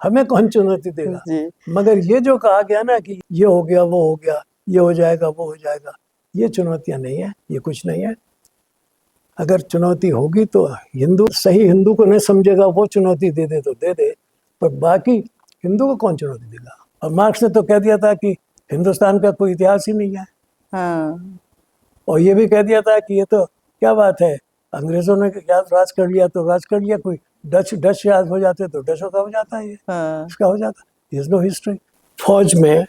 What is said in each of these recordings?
हमें कौन चुनौती देगा। जी। मगर ये जो कहा गया ना कि ये हो गया, वो हो गया, ये हो जाएगा, वो हो जाएगा, ये चुनौतियां नहीं है, ये कुछ नहीं है। अगर चुनौती होगी तो हिंदू सही हिंदू को नहीं समझेगा, वो चुनौती दे दे तो दे दे, पर बाकी हिंदू को कौन चुनौती देगा। और मार्क्स ने तो कह दिया था कि हिंदुस्तान का कोई इतिहास ही नहीं है। हाँ। और ये भी कह दिया था कि ये तो क्या बात है, अंग्रेजों ने याद राज कर लिया तो राज कर लिया, कोई डच याद हो जाते तो डचों का हो जाता है, ये हाँ। इसका हो जाता। Is no history. फौज में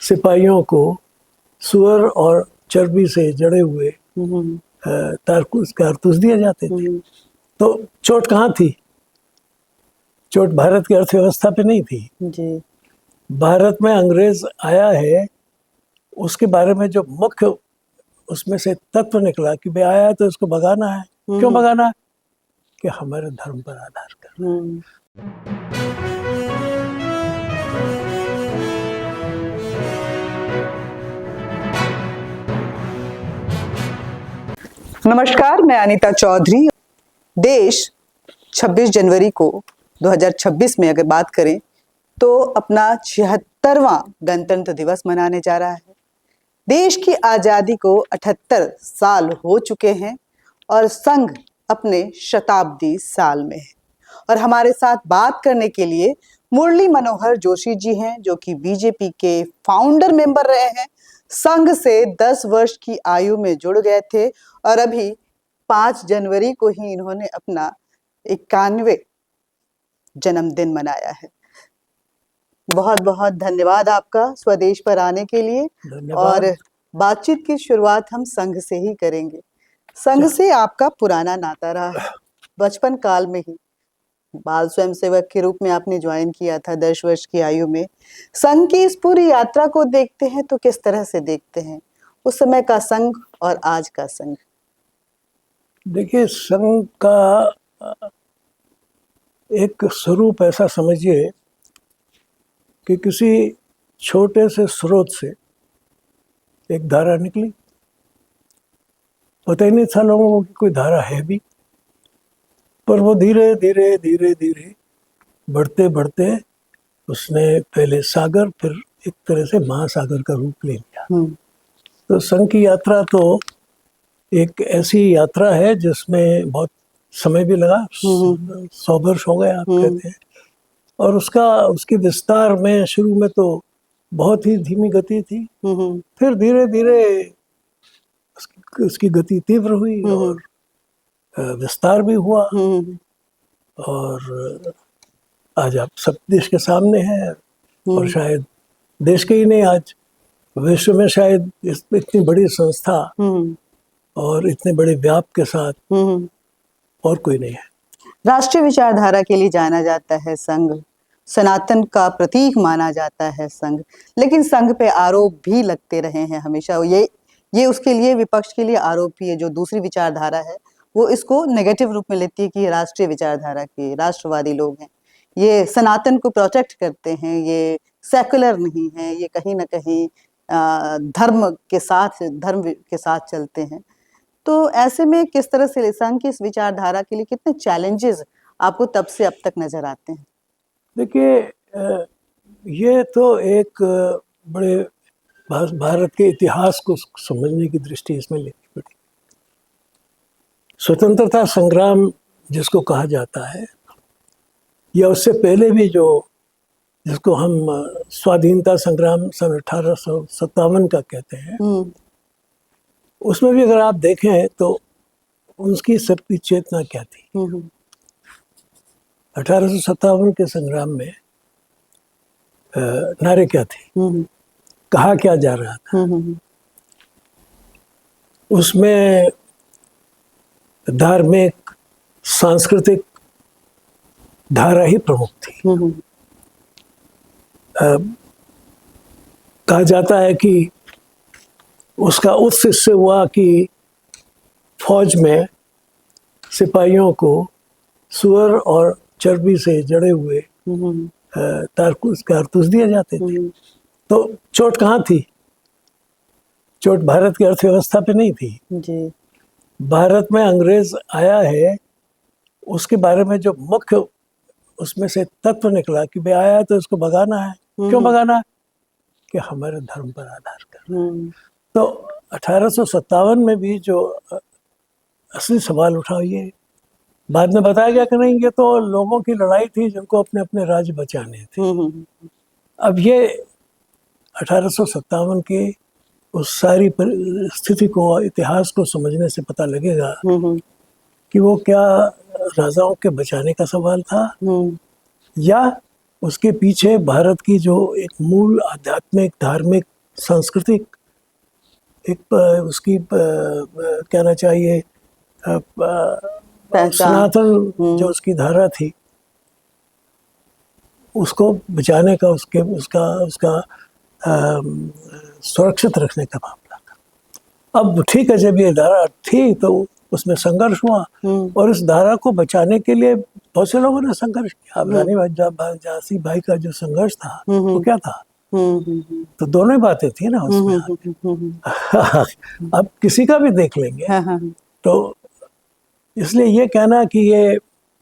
सिपाहियों को सुअर और चर्बी से जड़े हुए कारतूस दिए जाते थे। तो चोट कहाँ थी? चोट भारत की अर्थव्यवस्था पे नहीं थी जी। भारत में अंग्रेज आया है, उसके बारे में जो मुख्य उसमें से तत्व निकला कि भाई आया है तो इसको भगाना है। क्यों भगाना है? कि हमारे धर्म पर आधार कर। नमस्कार, मैं अनीता चौधरी। देश 26 जनवरी को 2026 में अगर बात करें तो अपना 76वां गणतंत्र दिवस मनाने जा रहा है। देश की आज़ादी को 78 साल हो चुके हैं और संघ अपने शताब्दी साल में है। और हमारे साथ बात करने के लिए मुरली मनोहर जोशी जी हैं, जो कि बीजेपी के फाउंडर मेंबर रहे हैं। संघ से 10 वर्ष की आयु में जुड़ गए थे और अभी 5 जनवरी को ही इन्होंने अपना 91 जन्मदिन मनाया है। बहुत बहुत धन्यवाद आपका स्वदेश पर आने के लिए। और बातचीत की शुरुआत हम संघ से ही करेंगे। संघ से आपका पुराना नाता रहा है। बचपन काल में ही बाल स्वयंसेवक के रूप में आपने ज्वाइन किया था 10 वर्ष की आयु में। संघ की इस पूरी यात्रा को देखते हैं तो किस तरह से देखते हैं उस समय का संघ और आज का संघ? देखिए, संघ का एक स्वरूप ऐसा समझिए कि किसी छोटे से स्रोत से एक धारा निकली, पता ही नहीं था लोगों को कि कोई धारा है भी, पर वो धीरे धीरे धीरे धीरे बढ़ते बढ़ते उसने पहले सागर, फिर एक तरह से महासागर का रूप ले लिया। तो संघ की यात्रा तो एक ऐसी यात्रा है जिसमें बहुत समय भी लगा। 100 वर्ष हो गए आप कहते हैं। और उसकी विस्तार में शुरू में तो बहुत ही धीमी गति थी, फिर धीरे धीरे उसकी गति तीव्र हुई और विस्तार भी हुआ। और आज आप सब देश के सामने हैं और शायद देश के ही नहीं, आज विश्व में शायद इतनी बड़ी संस्था और इतने बड़े व्याप के साथ और कोई नहीं है। राष्ट्रीय विचारधारा के लिए जाना जाता है संघ, सनातन का प्रतीक माना जाता है संघ, लेकिन संघ पे आरोप भी लगते रहे हैं हमेशा। ये उसके लिए, विपक्ष के लिए आरोप भी है। जो दूसरी विचारधारा है वो इसको नेगेटिव रूप में लेती है कि ये राष्ट्रीय विचारधारा के राष्ट्रवादी लोग हैं, ये सनातन को प्रोटेक्ट करते हैं, ये सेकुलर नहीं है, ये कहीं ना कहीं धर्म के साथ चलते हैं। तो ऐसे में किस तरह से संघ की इस विचारधारा के लिए कितने चैलेंजेस आपको तब से अब तक नजर आते हैं? देखिए, ये तो एक बड़े भारत के इतिहास को समझने की दृष्टि इसमें लेनी पड़ी। स्वतंत्रता संग्राम जिसको कहा जाता है, या उससे पहले भी जिसको हम स्वाधीनता संग्राम सन 1857 का कहते हैं, उसमें भी अगर आप देखें तो उसकी सबकी चेतना क्या थी। 1857 के संग्राम में नारे क्या थे, कहा क्या जा रहा था, उसमें धार्मिक सांस्कृतिक धारा ही प्रमुख थी। कहा जाता है कि उसका उत्स इससे हुआ कि फौज में सिपाहियों को सुअर और चर्बी से जड़े हुए कारतूस दिए जाते थे। तो चोट कहाँ थी? चोट भारत की अर्थव्यवस्था पे नहीं थी जी। भारत में अंग्रेज आया है, उसके बारे में जो मुख्य उसमें से तत्व निकला कि भाई आया है तो इसको भगाना है। क्यों भगाना है? कि हमारे धर्म पर आधार कर। तो 1857 में भी जो असली सवाल उठा, ये बाद में बताया गया कि नहीं, ये तो लोगों की लड़ाई थी जिनको अपने अपने राज्य बचाने थे। अब ये 1857 की उस सारी स्थिति को, इतिहास को समझने से पता लगेगा कि वो क्या राजाओं के बचाने का सवाल था, या उसके पीछे भारत की जो एक मूल आध्यात्मिक, धार्मिक, सांस्कृतिक एक उसकी कहना चाहिए सनातन जो उसकी धारा थी, उसको बचाने का, उसका सुरक्षित रखने का मामला था। अब ठीक है, जब ये धारा थी तो उसमें संघर्ष हुआ, और इस धारा को बचाने के लिए बहुत से लोगों ने संघर्ष किया। अब रानी झांसी बाई का जो संघर्ष था वो क्या था? तो दोनों ही बातें थी ना उसमें। अब किसी का भी देख लेंगे। तो इसलिए ये कहना कि ये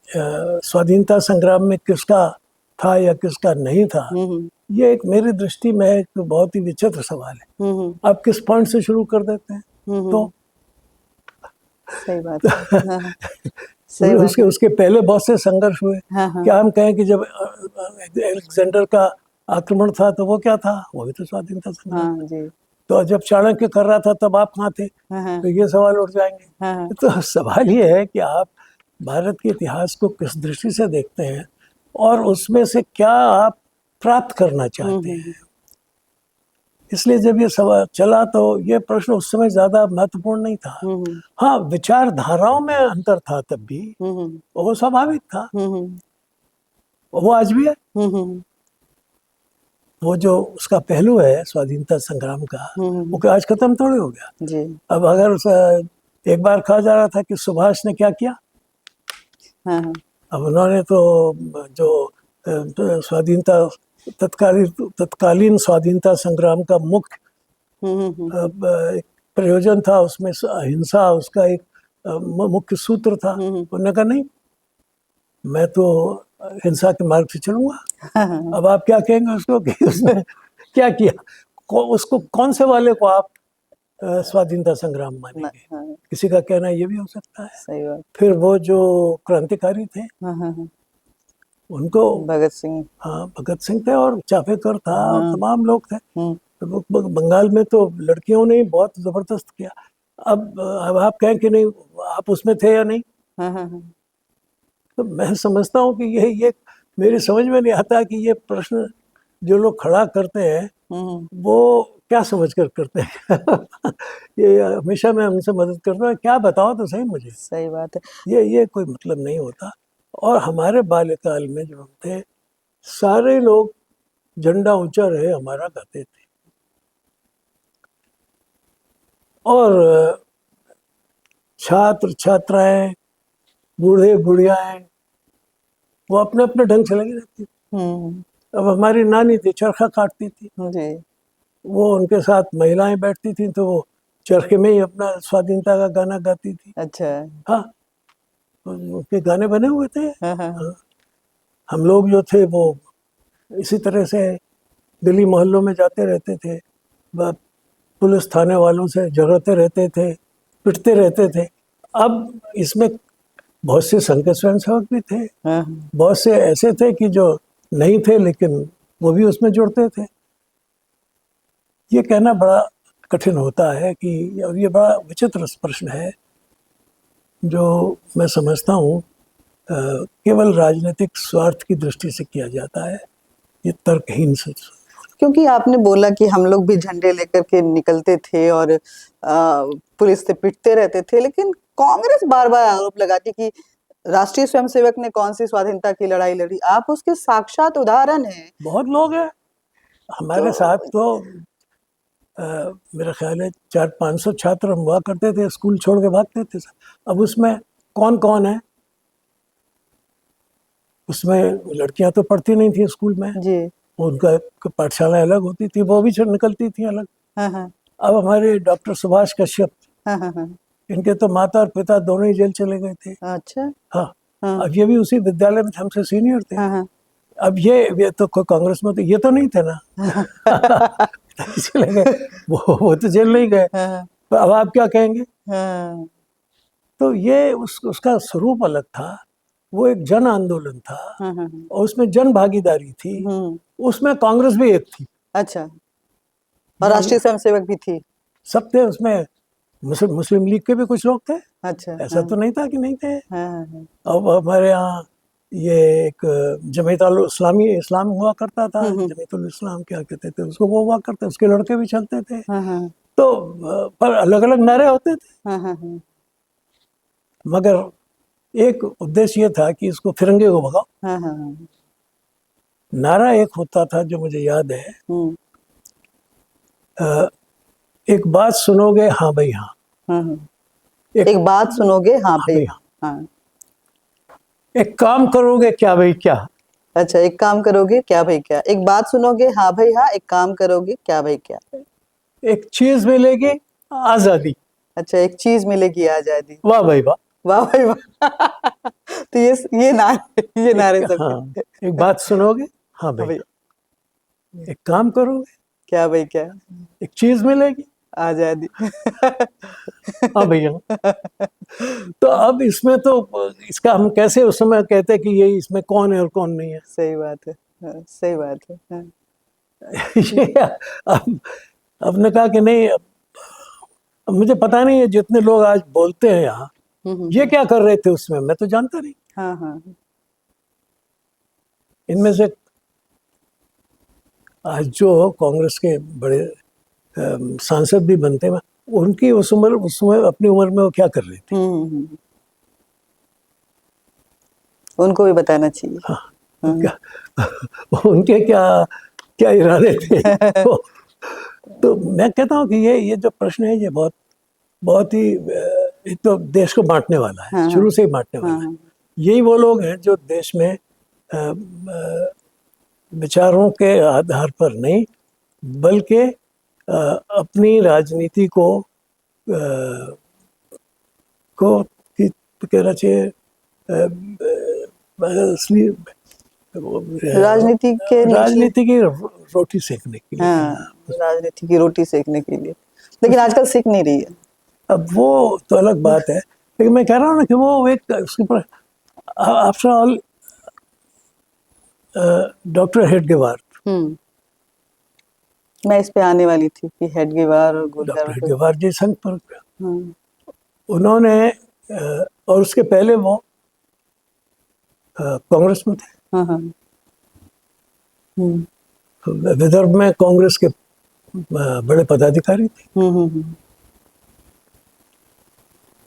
स्वाधीनता संग्राम में किसका था या किसका नहीं था, ये एक मेरी दृष्टि में एक बहुत ही विचित्र सवाल है। आप किस पॉइंट से शुरू कर देते हैं? तो सही बात है। सही उसके पहले बहुत से संघर्ष हुए। क्या हम कहें कि जब अलेक्जेंडर का आक्रमण था तो वो क्या था? वो भी तो स्वाधीनता संग्राम। तो जब चाणक्य कर रहा था तब आप कहाँ थे? तो ये सवाल उठ जाएंगे। तो सवाल ये है कि आप भारत के इतिहास को किस दृष्टि से देखते हैं और उसमें से क्या आप प्राप्त करना चाहते हैं। इसलिए जब ये सवाल चला तो ये प्रश्न उस समय ज्यादा महत्वपूर्ण नहीं था। हाँ, विचारधाराओं में अंतर था तब भी, वो स्वाभाविक था, वो आज भी है। वो जो उसका पहलू है स्वाधीनता संग्राम का, वो आज खत्म थोड़ी हो गया जी। अब अगर एक बार कहा जा रहा था कि सुभाष ने क्या किया, अब उन्होंने तो जो स्वाधीनता तत्कालीन स्वाधीनता संग्राम का मुख्य प्रयोजन था, उसमें अहिंसा उसका एक मुख्य सूत्र था। उन्होंने कहा नहीं, मैं तो हिंसा के मार्ग से चलूंगा। अब आप क्या कहेंगे उसको कि उसने क्या किया? उसको कौन से वाले को आप स्वाधीनता संग्राम मानेंगे? किसी का कहना ये भी हो सकता है। सही बात। फिर वो जो क्रांतिकारी थे, उनको भगत सिंह, हाँ भगत सिंह थे, और चापेकर था, और तमाम लोग थे। बंगाल में तो लड़कियों ने बहुत जबरदस्त किया। अब आप कहें कि नहीं, आप उसमें थे या नहीं? तो मैं समझता हूँ कि ये मेरी समझ में नहीं आता कि ये प्रश्न जो लोग खड़ा करते हैं वो क्या समझ कर करते हैं। ये हमेशा मैं उनसे मदद करता हूँ, क्या बताओ तो सही मुझे। सही बात है। ये कोई मतलब नहीं होता। और हमारे बाल्यकाल में जो हम थे, सारे लोग झंडा ऊंचा रहे हमारा गाते थे, और छात्र छात्राएं, बूढ़े बुढ़ियाएं, वो अपने अपने ढंग से लगी रहती थी। अब हमारी नानी थी, चरखा काटती थी जी। वो उनके साथ महिलाएं बैठती थी, तो वो चरखे में ही अपना स्वाधीनता का गाना गाती थी। अच्छा। हाँ, उनके गाने बने हुए थे। हाँ। हम लोग जो थे वो इसी तरह से गली मोहल्लों में जाते रहते थे, पुलिस थाने वालों से झगड़ते रहते थे, पिटते रहते थे। अब इसमें बहुत से संघ के स्वयंसेवक भी थे, बहुत से ऐसे थे कि जो नहीं थे लेकिन वो भी उसमें जुड़ते थे। ये कहना बड़ा कठिन होता है कि, और ये बड़ा विचित्र प्रश्न है जो मैं समझता हूँ केवल राजनीतिक स्वार्थ की दृष्टि से किया जाता है। ये तर्कहीन से। क्योंकि आपने बोला कि हम लोग भी झंडे लेकर के निकलते थे और पुलिस से पिटते रहते थे, लेकिन कांग्रेस बार बार आरोप लगाती कि राष्ट्रीय स्वयंसेवक ने कौन सी स्वाधीनता की लड़ाई लड़ी। आप उसके साक्षात उदाहरण हैं। बहुत लोग हैं हमारे साथ। तो मेरा ख्याल है 400-500 छात्र हम हुआ करते थे, स्कूल छोड़ के भागते थे। अब उसमें कौन कौन है? उसमें लड़कियां तो पढ़ती नहीं थी स्कूल में जी। उनका पाठशाला अलग होती थी, वो भी निकलती थी अलग। अब हमारे डॉक्टर सुभाष कश्यप, इनके तो माता और पिता दोनों ही जेल चले गए थे। अच्छा। हाँ, हाँ। अब ये भी उसी विद्यालय में थे, हमसे सीनियर थे। हाँ, हाँ। अब ये तो कांग्रेस में, तो ये तो नहीं थे ना। इसलिए वो तो जेल नहीं गए। हाँ, तो अब आप क्या कहेंगे? हाँ। तो ये उसका स्वरूप अलग था। वो एक जन आंदोलन था हाँ, हाँ, और उसमें जन भागीदारी थी। हम्म। उसमें कांग्रेस भी एक थी। अच्छा, और राष्ट्रीय स्वयंसेवक भी थी। सब थे उसमें। मुस्लिम लीग के भी कुछ लोग थे, अच्छा, ऐसा हाँ, तो नहीं था कि नहीं थे। हाँ, हाँ, हाँ। अब हमारे यहाँ ये एक जमीयतुल इस्लाम हुआ करता था। जमीयतुल इस्लाम क्या कहते थे उसको, वो हुआ करते, उसके लड़के भी चलते थे। हाँ, हाँ, तो पर अलग अलग नारे होते थे, हाँ, हाँ, हाँ, मगर एक उद्देश्य ये था कि इसको फिरंगे को भगाओ। हाँ, हाँ, हाँ, नारा एक होता था जो मुझे याद है, हम्म, एक बात सुनोगे हाँ भाई हाँ। हाँ, हाँ। एक बात सुनोगे, हाँ हाँ भाई भाई हाँ। हाँ। हाँ। एक काम करोगे क्या भाई क्या। अच्छा, एक काम करोगे क्या भाई क्या, एक बात सुनोगे हाँ भाई हाँ, एक काम करोगे क्या भाई क्या। एक चीज मिलेगी आजादी। अच्छा, एक चीज मिलेगी आजादी। वाह भाई वाह। वाह भाई वाह। तो ये नारे हाँ, सबके। एक बात सुनोगे हाँ हाँ भाई भाई, हाँ। एक काम करोगे, क्या भाई क्या, एक चीज मिलेगी। आजादी। हाँ भैया। तो अब इसमें तो इसका हम कैसे उस समय कहते हैं कि ये इसमें कौन है और कौन नहीं है। सही बात है। हाँ, सही बात है। हाँ। ये अब ने कहा कि नहीं, अब मुझे पता नहीं है जितने लोग आज बोलते हैं यहाँ, ये क्या कर रहे थे उसमें, मैं तो जानता नहीं। हाँ, हाँ, इनमें से आज जो कांग्रेस के बड़े सांसद भी बनते हैं, उनकी उस समय अपनी उम्र में वो क्या कर रहे थे। उनको भी बताना चाहिए। तो क्या उनके क्या क्या इरादे थे। तो मैं कहता हूँ कि ये जो प्रश्न है, ये बहुत बहुत ही एक तो देश को बांटने वाला है, हाँ, शुरू से ही बांटने हाँ, वाला है। हाँ, यही वो लोग हैं जो देश में विचारों के आधार पर नहीं, बल्कि अपनी राजनीति की कहना चाहिए असली राजनीति के नीचे। राजनीति की रोटी सेकने के लिए। हाँ, राजनीति की रोटी सेकने के लिए, लेकिन आजकल सीख नहीं रही है। अब वो तो अलग बात है, लेकिन मैं कह रहा हूँ ना कि वो एक उसके ऊपर आफ्टर ऑल डॉक्टर हेडगेवार मैं इस पे आने वाली थी कि हेडगेवार और डॉक्टर गोलगार को। हेडगेवार जी संघ पर हाँ, उन्होंने और उसके पहले वो कांग्रेस में थे। हाँ, हाँ, विदर्भ में कांग्रेस के बड़े पदाधिकारी थे।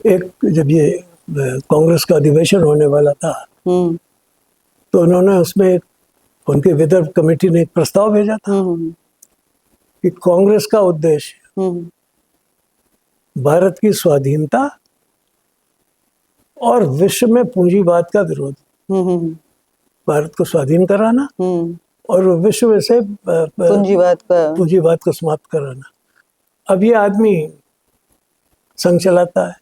एक जब ये कांग्रेस का अधिवेशन होने वाला था, तो उन्होंने उसमें उनके विदर्भ कमेटी ने एक प्रस्ताव भेजा था कि कांग्रेस का उद्देश्य भारत की स्वाधीनता और विश्व में पूंजीवाद का विरोध, भारत को स्वाधीन कराना और विश्व से पूंजीवाद को समाप्त कराना। अब ये आदमी संघ चलाता है।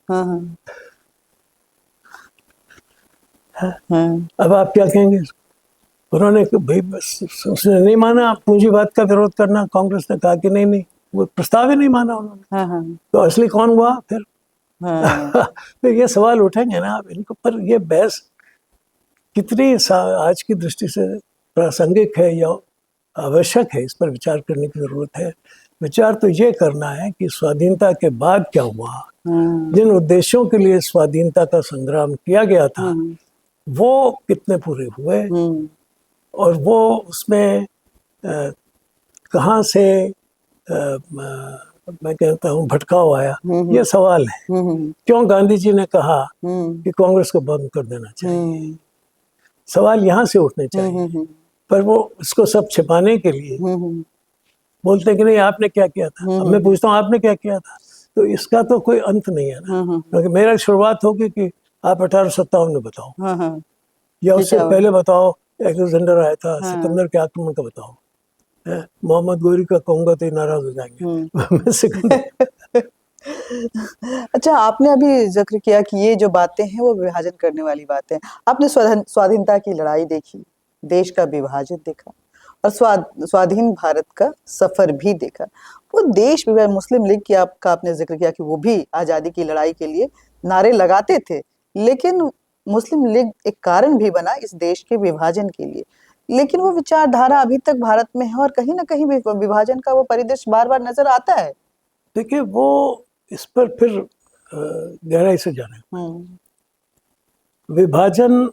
अब आप क्या कहेंगे? उन्होंने भाई उसने नहीं माना पूंजीवाद का विरोध करना, कांग्रेस ने कहा कि नहीं, वो प्रस्ताव ही नहीं माना उन्होंने। तो असली कौन हुआ फिर? फिर ये सवाल उठेंगे ना आप इनको, पर ये बहस कितनी आज की दृष्टि से प्रासंगिक है या आवश्यक है, इस पर विचार करने की जरूरत है। विचार तो ये करना है कि स्वाधीनता के बाद क्या हुआ, जिन उद्देश्यों के लिए स्वाधीनता का संग्राम किया गया था वो कितने पूरे हुए, और वो उसमें कहाँ से मैं कहता हूँ भटकाव आया, ये सवाल है। क्यों गांधी जी ने कहा कि कांग्रेस को बंद कर देना चाहिए, सवाल यहाँ से उठने चाहिए। पर वो इसको सब छिपाने के लिए बोलते हैं कि नहीं आपने क्या किया था। अब मैं पूछता हूँ आपने क्या किया था, तो इसका तो कोई अंत नहीं है ना। क्योंकि मेरा शुरुआत होगी कि आप 1857 में बताओ, या उससे पहले बताओ अलेक्जेंडर आया था, सिकंदर के आक्रमण का बताओ। मोहम्मद गोरी का कहूंगा तो नाराज हो जाएंगे। मैं सिकंदर अच्छा, आपने अभी जिक्र किया कि ये जो बातें हैं वो विभाजन करने वाली बातें हैं। आपने स्वाधीनता की लड़ाई देखी, देश का विभाजन देखा और स्वाधीन भारत का सफर भी देखा। वो देश विभाजन, मुस्लिम लीग की आपने जिक्र किया कि वो भी आजादी की लड़ाई के लिए नारे लगाते थे, लेकिन मुस्लिम लीग एक कारण भी बना इस देश के विभाजन के लिए। लेकिन वो विचारधारा अभी तक भारत में है और कहीं ना कहीं विभाजन का वो परिदृश्य बार बार नजर आता है। देखिए, वो इस पर फिर गहराई से जाने। विभाजन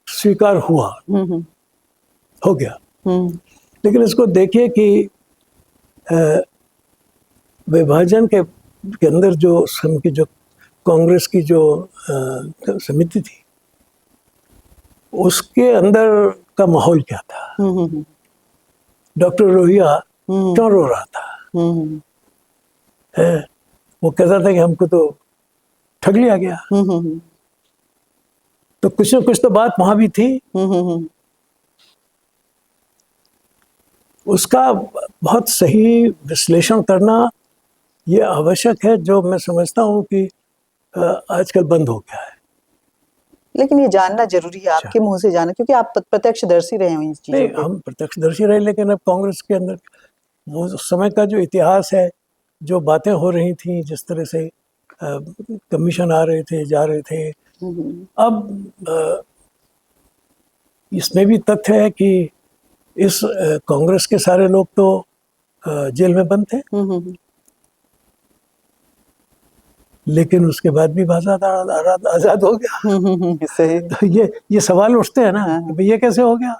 स्वीकार हुआ, हो गया, लेकिन इसको देखिए कि विभाजन के अंदर जो कांग्रेस की जो समिति थी, उसके अंदर का माहौल क्या था। डॉक्टर लोहिया क्यों रो रहा था? है, वो कहता था कि हमको तो ठग लिया गया। तो कुछ न कुछ तो बात वहां भी थी। उसका बहुत सही विश्लेषण करना ये आवश्यक है, जो मैं समझता हूँ कि आजकल बंद हो गया है। लेकिन ये जानना जरूरी है, आपके मुंह से जाना, क्योंकि आप प्रत्यक्षदर्शी रहे हैं इन चीजों नहीं, के। हम प्रत्यक्षदर्शी रहे, लेकिन अब कांग्रेस के अंदर वो उस समय का जो इतिहास है, जो बातें हो रही थी, जिस तरह से कमीशन आ रहे थे, जा रहे थे, अब इसमें भी तथ्य है कि इस कांग्रेस के सारे लोग तो जेल में बंद थे, लेकिन उसके बाद भी आजाद हो गया। सही। तो ये सवाल उठते हैं ना कि भाई ये कैसे हो गया।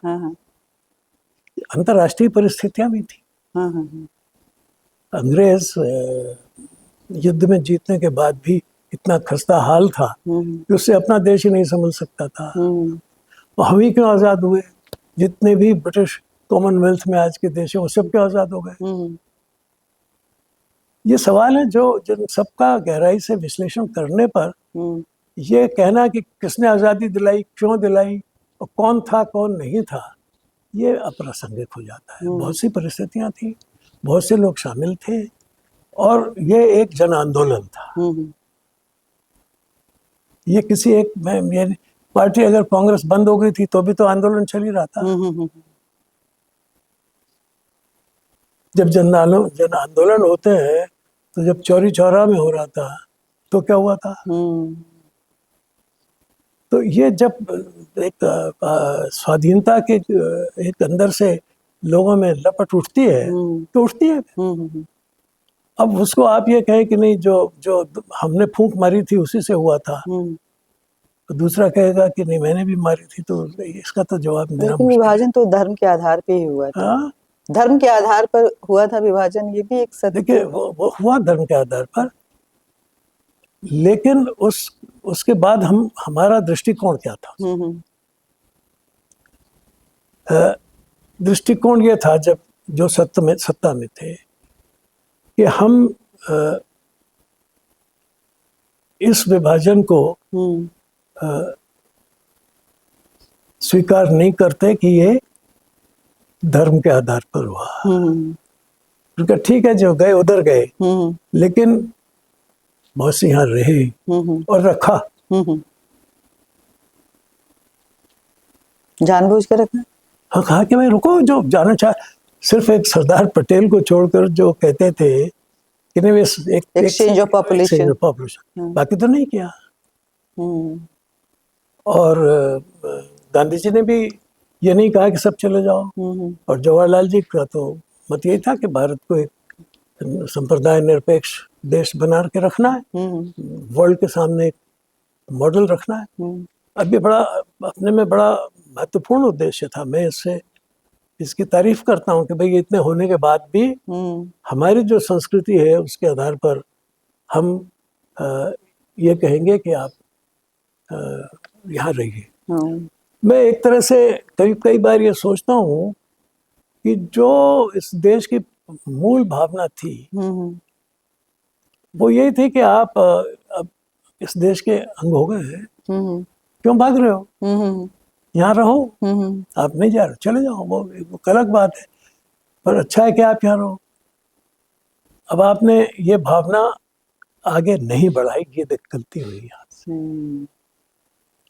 अंतर्राष्ट्रीय परिस्थितियां भी थी। अंग्रेज युद्ध में जीतने के बाद भी इतना खस्ता हाल था कि उससे अपना देश ही नहीं समझ सकता था। और हम ही क्यों आजाद हुए? जितने भी ब्रिटिश कॉमनवेल्थ में आज के देश हैं, वो सब क्यों आजाद हो गए? ये सवाल है जो जिन सबका गहराई से विश्लेषण करने पर ये कहना कि किसने आज़ादी दिलाई, क्यों दिलाई और कौन था कौन नहीं था, ये अप्रासंगिक हो जाता है। बहुत सी परिस्थितियां थी, बहुत से लोग शामिल थे और ये एक जन आंदोलन था। ये किसी एक में पार्टी, अगर कांग्रेस बंद हो गई थी तो भी तो आंदोलन चल ही रहा था। जब जन आंदोलन होते हैं, तो जब चौरी चौरा में हो रहा था तो क्या हुआ था? तो ये जब एक स्वाधीनता के एक अंदर से लोगों में लपट उठती है तो उठती है। अब उसको आप ये कहें कि नहीं, जो हमने फूंक मारी थी उसी से हुआ था, तो दूसरा कहेगा कि नहीं मैंने भी मारी थी, तो इसका तो जवाब देना लेकिन विभाजन तो धर्म के आधार पे ही हुआ था। धर्म के आधार पर हुआ था विभाजन, ये भी एक सत्य। देखिए, वो हुआ धर्म के आधार पर, लेकिन उसके बाद हमारा दृष्टिकोण क्या था? दृष्टिकोण ये था, जब जो सत्ता में थे, कि हम इस विभाजन को स्वीकार नहीं करते कि ये धर्म के आधार पर हुआ। क्योंकि ठीक है, जो गए उधर गए, लेकिन बहुत से यहाँ रहे और रखा। जानबूझ कर रखा। हाँ, कहा कि भाई रुको, जो जाना चाह, सिर्फ एक सरदार पटेल को छोड़कर जो कहते थे कि नहीं, एक एक्सचेंज ऑफ पॉपुलेशन, बाकी तो नहीं किया। और गांधी जी ने भी ये नहीं कहा कि सब चले जाओ। और जवाहरलाल जी का तो मत यही था कि भारत को एक संप्रदाय निरपेक्ष देश बना के रखना है, वर्ल्ड के सामने एक मॉडल रखना है। अब ये बड़ा अपने में बड़ा महत्वपूर्ण उद्देश्य था। मैं इसकी तारीफ करता हूँ कि भाई इतने होने के बाद भी हमारी जो संस्कृति है उसके आधार पर हम ये कहेंगे कि आप यहाँ रहिए। मैं एक तरह से कई बार ये सोचता हूँ कि जो इस देश की मूल भावना थी वो यही थी कि आप अब इस देश के अंग हो गए हैं, क्यों भाग रहे हो? यहाँ रहो। आप नहीं जा रहे, चले जाओ, वो अलग बात है, पर अच्छा है कि आप यहाँ रहो। अब आपने ये भावना आगे नहीं बढ़ाई, ये गलती हुई यहाँ से।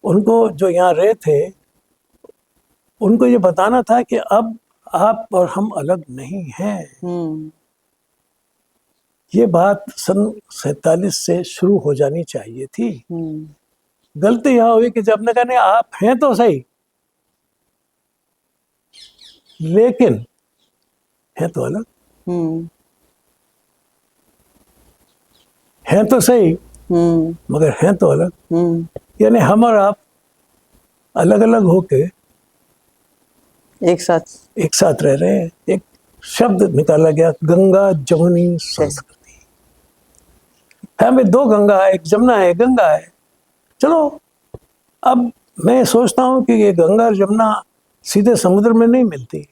उनको जो यहाँ रहे थे, उनको ये बताना था कि अब आप और हम अलग नहीं हैं। ये बात सन 47 से शुरू हो जानी चाहिए थी। गलती यहाँ हुई कि जब ने कहा नहीं, आप हैं तो सही, लेकिन हैं तो अलग, हैं तो सही मगर हैं तो अलग। यानी हम और आप अलग अलग होके एक साथ रह रहे हैं। एक शब्द निकाला गया, गंगा जमुनी संस्कृति। है भाई, दो गंगा है, एक जमुना है, एक गंगा है। चलो, अब मैं सोचता हूँ कि ये गंगा और जमुना सीधे समुद्र में नहीं मिलती।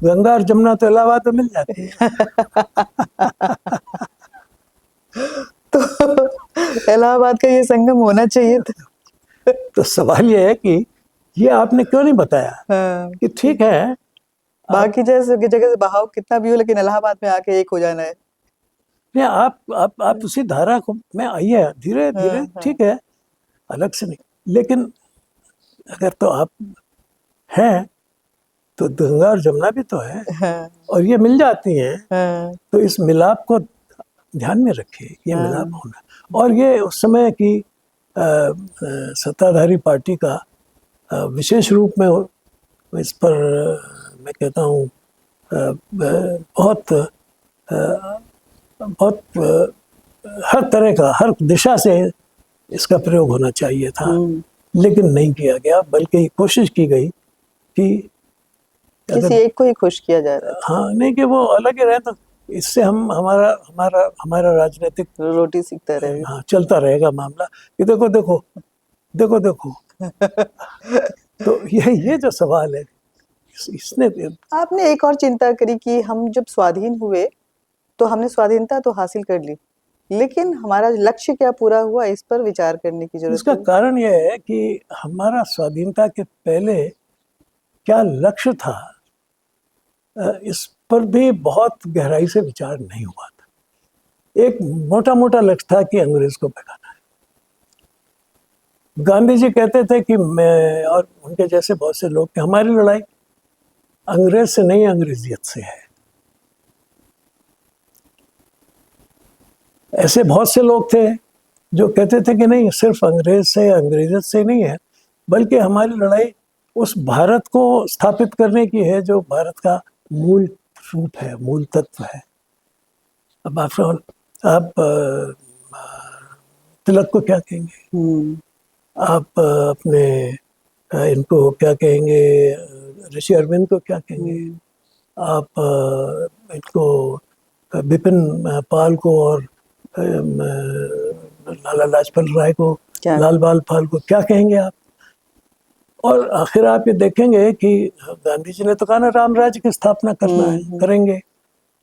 गंगा और जमुना तो इलाहाबाद में मिल जाती है। तो इलाहाबाद का ये संगम होना चाहिए था। तो सवाल ये है कि ये आपने क्यों नहीं बताया कि ठीक है, बाकी जैसे जगह से बहाव कितना भी हो, लेकिन इलाहाबाद में आके एक हो जाना है। नहीं, आप उसी धारा को में आइए धीरे धीरे, ठीक है, अलग से नहीं, लेकिन अगर तो आप हैं तो गंगा और जमुना भी तो है, और ये मिल जाती हैं। तो इस मिलाप को ध्यान में रखिए, ये मिलाप होना। और ये उस समय की सत्ताधारी पार्टी का विशेष रूप में इस पर मैं कहता हूँ बहुत हर तरह का, हर दिशा से इसका प्रयोग होना चाहिए था, लेकिन नहीं किया गया। बल्कि कोशिश की गई कि किसी एक को ही खुश किया जा रहा है। हाँ, नहीं कि वो अलग ही रहे, तो इससे हम हमारा राजनीतिक रोटी सीखता रहेगा। हाँ, चलता रहेगा मामला कि देखो देखो देखो देखो। तो ये जो सवाल है, इसने आपने एक और चिंता करी कि हम जब स्वाधीन हुए तो हमने स्वाधीनता तो हासिल कर ली, लेकिन हमारा लक्ष्य क्या पूरा हुआ, इस पर विचार करने की जरूरत है। इसका कारण यह है कि हमारा स्वाधीनता के पहले क्या लक्ष्य था, इस पर भी बहुत गहराई से विचार नहीं हुआ था। एक मोटा मोटा लक्ष्य था कि अंग्रेज को भगाना है। गांधी जी कहते थे कि मैं और उनके जैसे बहुत से लोग कि हमारी लड़ाई अंग्रेज से नहीं, अंग्रेजियत से है। ऐसे बहुत से लोग थे जो कहते थे कि नहीं, सिर्फ अंग्रेज से, अंग्रेजियत से नहीं है, बल्कि हमारी लड़ाई उस भारत को स्थापित करने की है जो भारत का मूल रूप है, मूल तत्व है। अब आप तिलक को क्या कहेंगे? आप अपने इनको क्या कहेंगे, ऋषि अरविंद को क्या कहेंगे? आप इनको बिपिन पाल को और लाला लाजपत राय को, लाल बाल पाल को क्या कहेंगे आप? और आखिर आप ये देखेंगे कि गांधी जी ने तो कहा ना, राम राज्य की स्थापना करना है, करेंगे।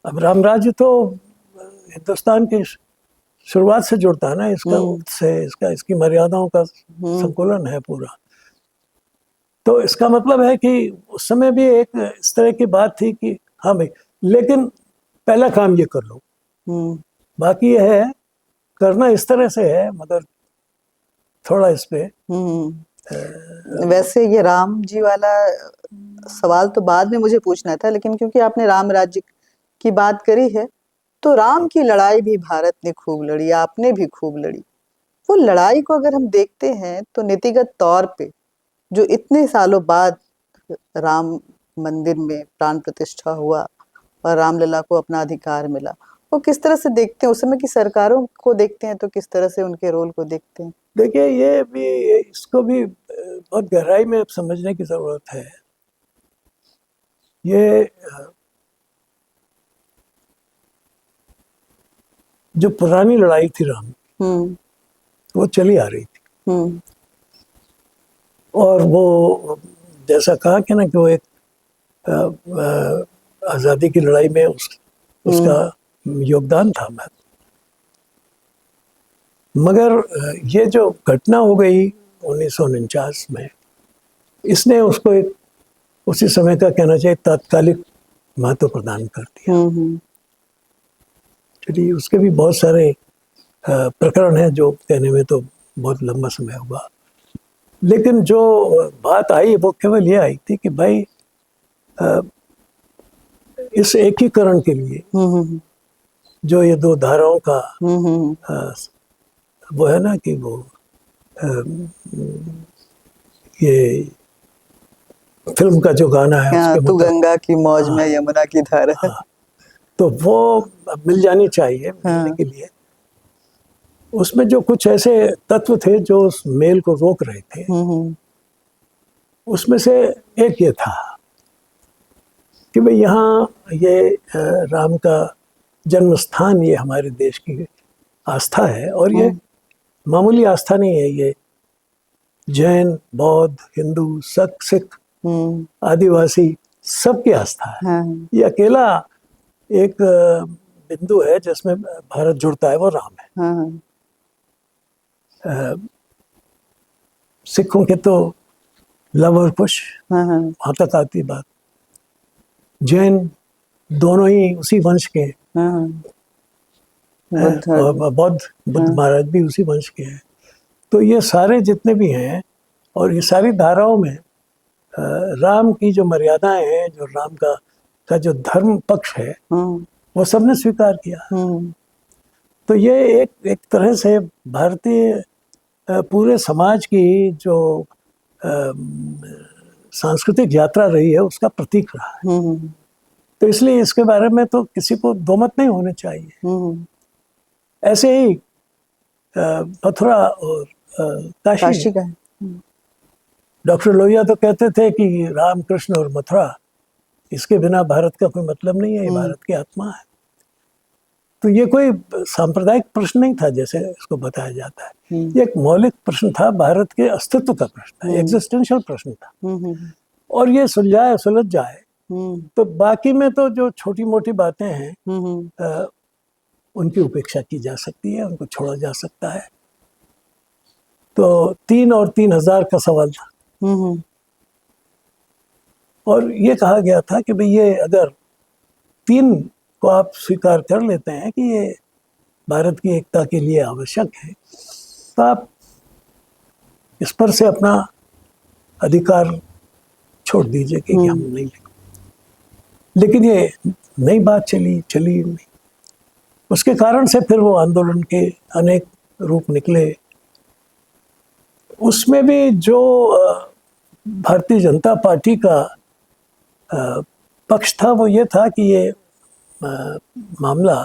अब राम राज्य तो हिंदुस्तान की शुरुआत से जुड़ता है ना, इसकी मर्यादाओं का संकुलन है पूरा। तो इसका मतलब है कि उस समय भी एक इस तरह की बात थी कि हाँ भाई, लेकिन पहला काम ये कर लो, बाकी ये है करना इस तरह से है, मगर थोड़ा इस पे वैसे ये राम जी वाला सवाल तो बाद में मुझे पूछना था, लेकिन क्योंकि आपने राम राज्य की बात करी है, तो राम की लड़ाई भी भारत ने खूब लड़ी, आपने भी खूब लड़ी। वो लड़ाई को अगर हम देखते हैं तो नीतिगत तौर पे जो इतने सालों बाद राम मंदिर में प्राण प्रतिष्ठा हुआ और रामलला को अपना अधिकार मिला, वो किस तरह से देखते हैं? उस समय की सरकारों को देखते हैं तो किस तरह से उनके रोल को देखते हैं? देखिए, ये भी, इसको भी बहुत गहराई में समझने की जरूरत है। ये जो पुरानी लड़ाई थी राम, वो चली आ रही थी, और वो जैसा कहा कि ना कि वो एक आज़ादी की लड़ाई में उसका योगदान था। मगर ये जो घटना हो गई 1949 में, इसने उसको एक उसी समय का कहना चाहिए तात्कालिक महत्व प्रदान कर दिया। हम्म। चलिए, उसके भी बहुत सारे प्रकरण हैं जो कहने में तो बहुत लंबा समय हुआ, लेकिन जो बात आई वो केवल ये आई थी कि भाई इस एकीकरण के लिए जो ये दो धाराओं का वो है ना कि वो ये फिल्म का जो गाना है हाँ, उसके तू मुताबिक, गंगा की मौज में यमुना की धारा। हाँ, तो वो अब मिल जानी चाहिए, मिलने के लिए उसमें जो कुछ ऐसे तत्व थे जो उस मेल को रोक रहे थे, उसमें से एक ये था कि भाई यहाँ ये राम का जन्म स्थान, ये हमारे देश की आस्था है, और ये मामूली आस्था नहीं है, ये जैन, बौद्ध, हिंदू, सिख, आदिवासी सबकी आस्था है। हाँ। ये अकेला एक बिंदु है जिसमें भारत जुड़ता है, वो राम है। हाँ। सिखों के तो लव और कुश, हाँ। वहां तक आती बात। जैन दोनों ही उसी वंश के हैं, और बुद्ध महाराज भी उसी वंश के हैं। तो ये सारे जितने भी हैं, और ये सारी धाराओं में राम की जो मर्यादाएं हैं, जो राम का जो धर्म पक्ष है, वो सबने स्वीकार किया। तो ये एक तरह से भारतीय पूरे समाज की जो सांस्कृतिक यात्रा रही है उसका प्रतीक रहा है। तो इसलिए इसके बारे में तो किसी को दो मत नहीं होने चाहिए। ऐसे ही मथुरा और काशी का डॉक्टर लोहिया तो कहते थे कि राम, कृष्ण और मथुरा, इसके बिना भारत का कोई मतलब नहीं है, ये भारत की आत्मा है। तो ये कोई सांप्रदायिक प्रश्न नहीं था जैसे इसको बताया जाता है, ये एक मौलिक प्रश्न था, भारत के अस्तित्व का प्रश्न था, एग्जिस्टेंशियल प्रश्न था। और ये सुलझ जाए तो बाकी में तो जो छोटी मोटी बातें हैं उनकी उपेक्षा की जा सकती है, उनको छोड़ा जा सकता है। तो 3 और 3000 का सवाल था, और ये कहा गया था कि भाई ये अगर 3 को आप स्वीकार कर लेते हैं कि ये भारत की एकता के लिए आवश्यक है, तो आप इस पर से अपना अधिकार छोड़ दीजिए कि हम नहीं लेंगे। लेकिन ये नई बात चली नहीं। उसके कारण से फिर वो आंदोलन के अनेक रूप निकले। उसमें भी जो भारतीय जनता पार्टी का पक्ष था वो ये था कि ये मामला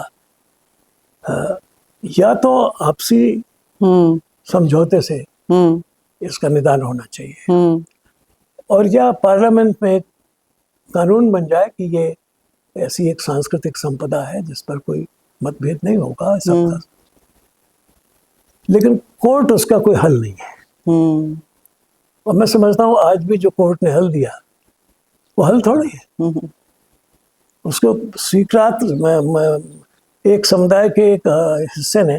या तो आपसी समझौते से इसका निदान होना चाहिए, और या पार्लियामेंट में एक कानून बन जाए कि ये ऐसी एक सांस्कृतिक संपदा है जिस पर कोई मतभेद नहीं होगा सबका। लेकिन कोर्ट उसका कोई हल नहीं है। और मैं समझता हूँ आज भी जो कोर्ट ने हल दिया वो हल थोड़ी है। उसको स्वीकार एक समुदाय के एक हिस्से ने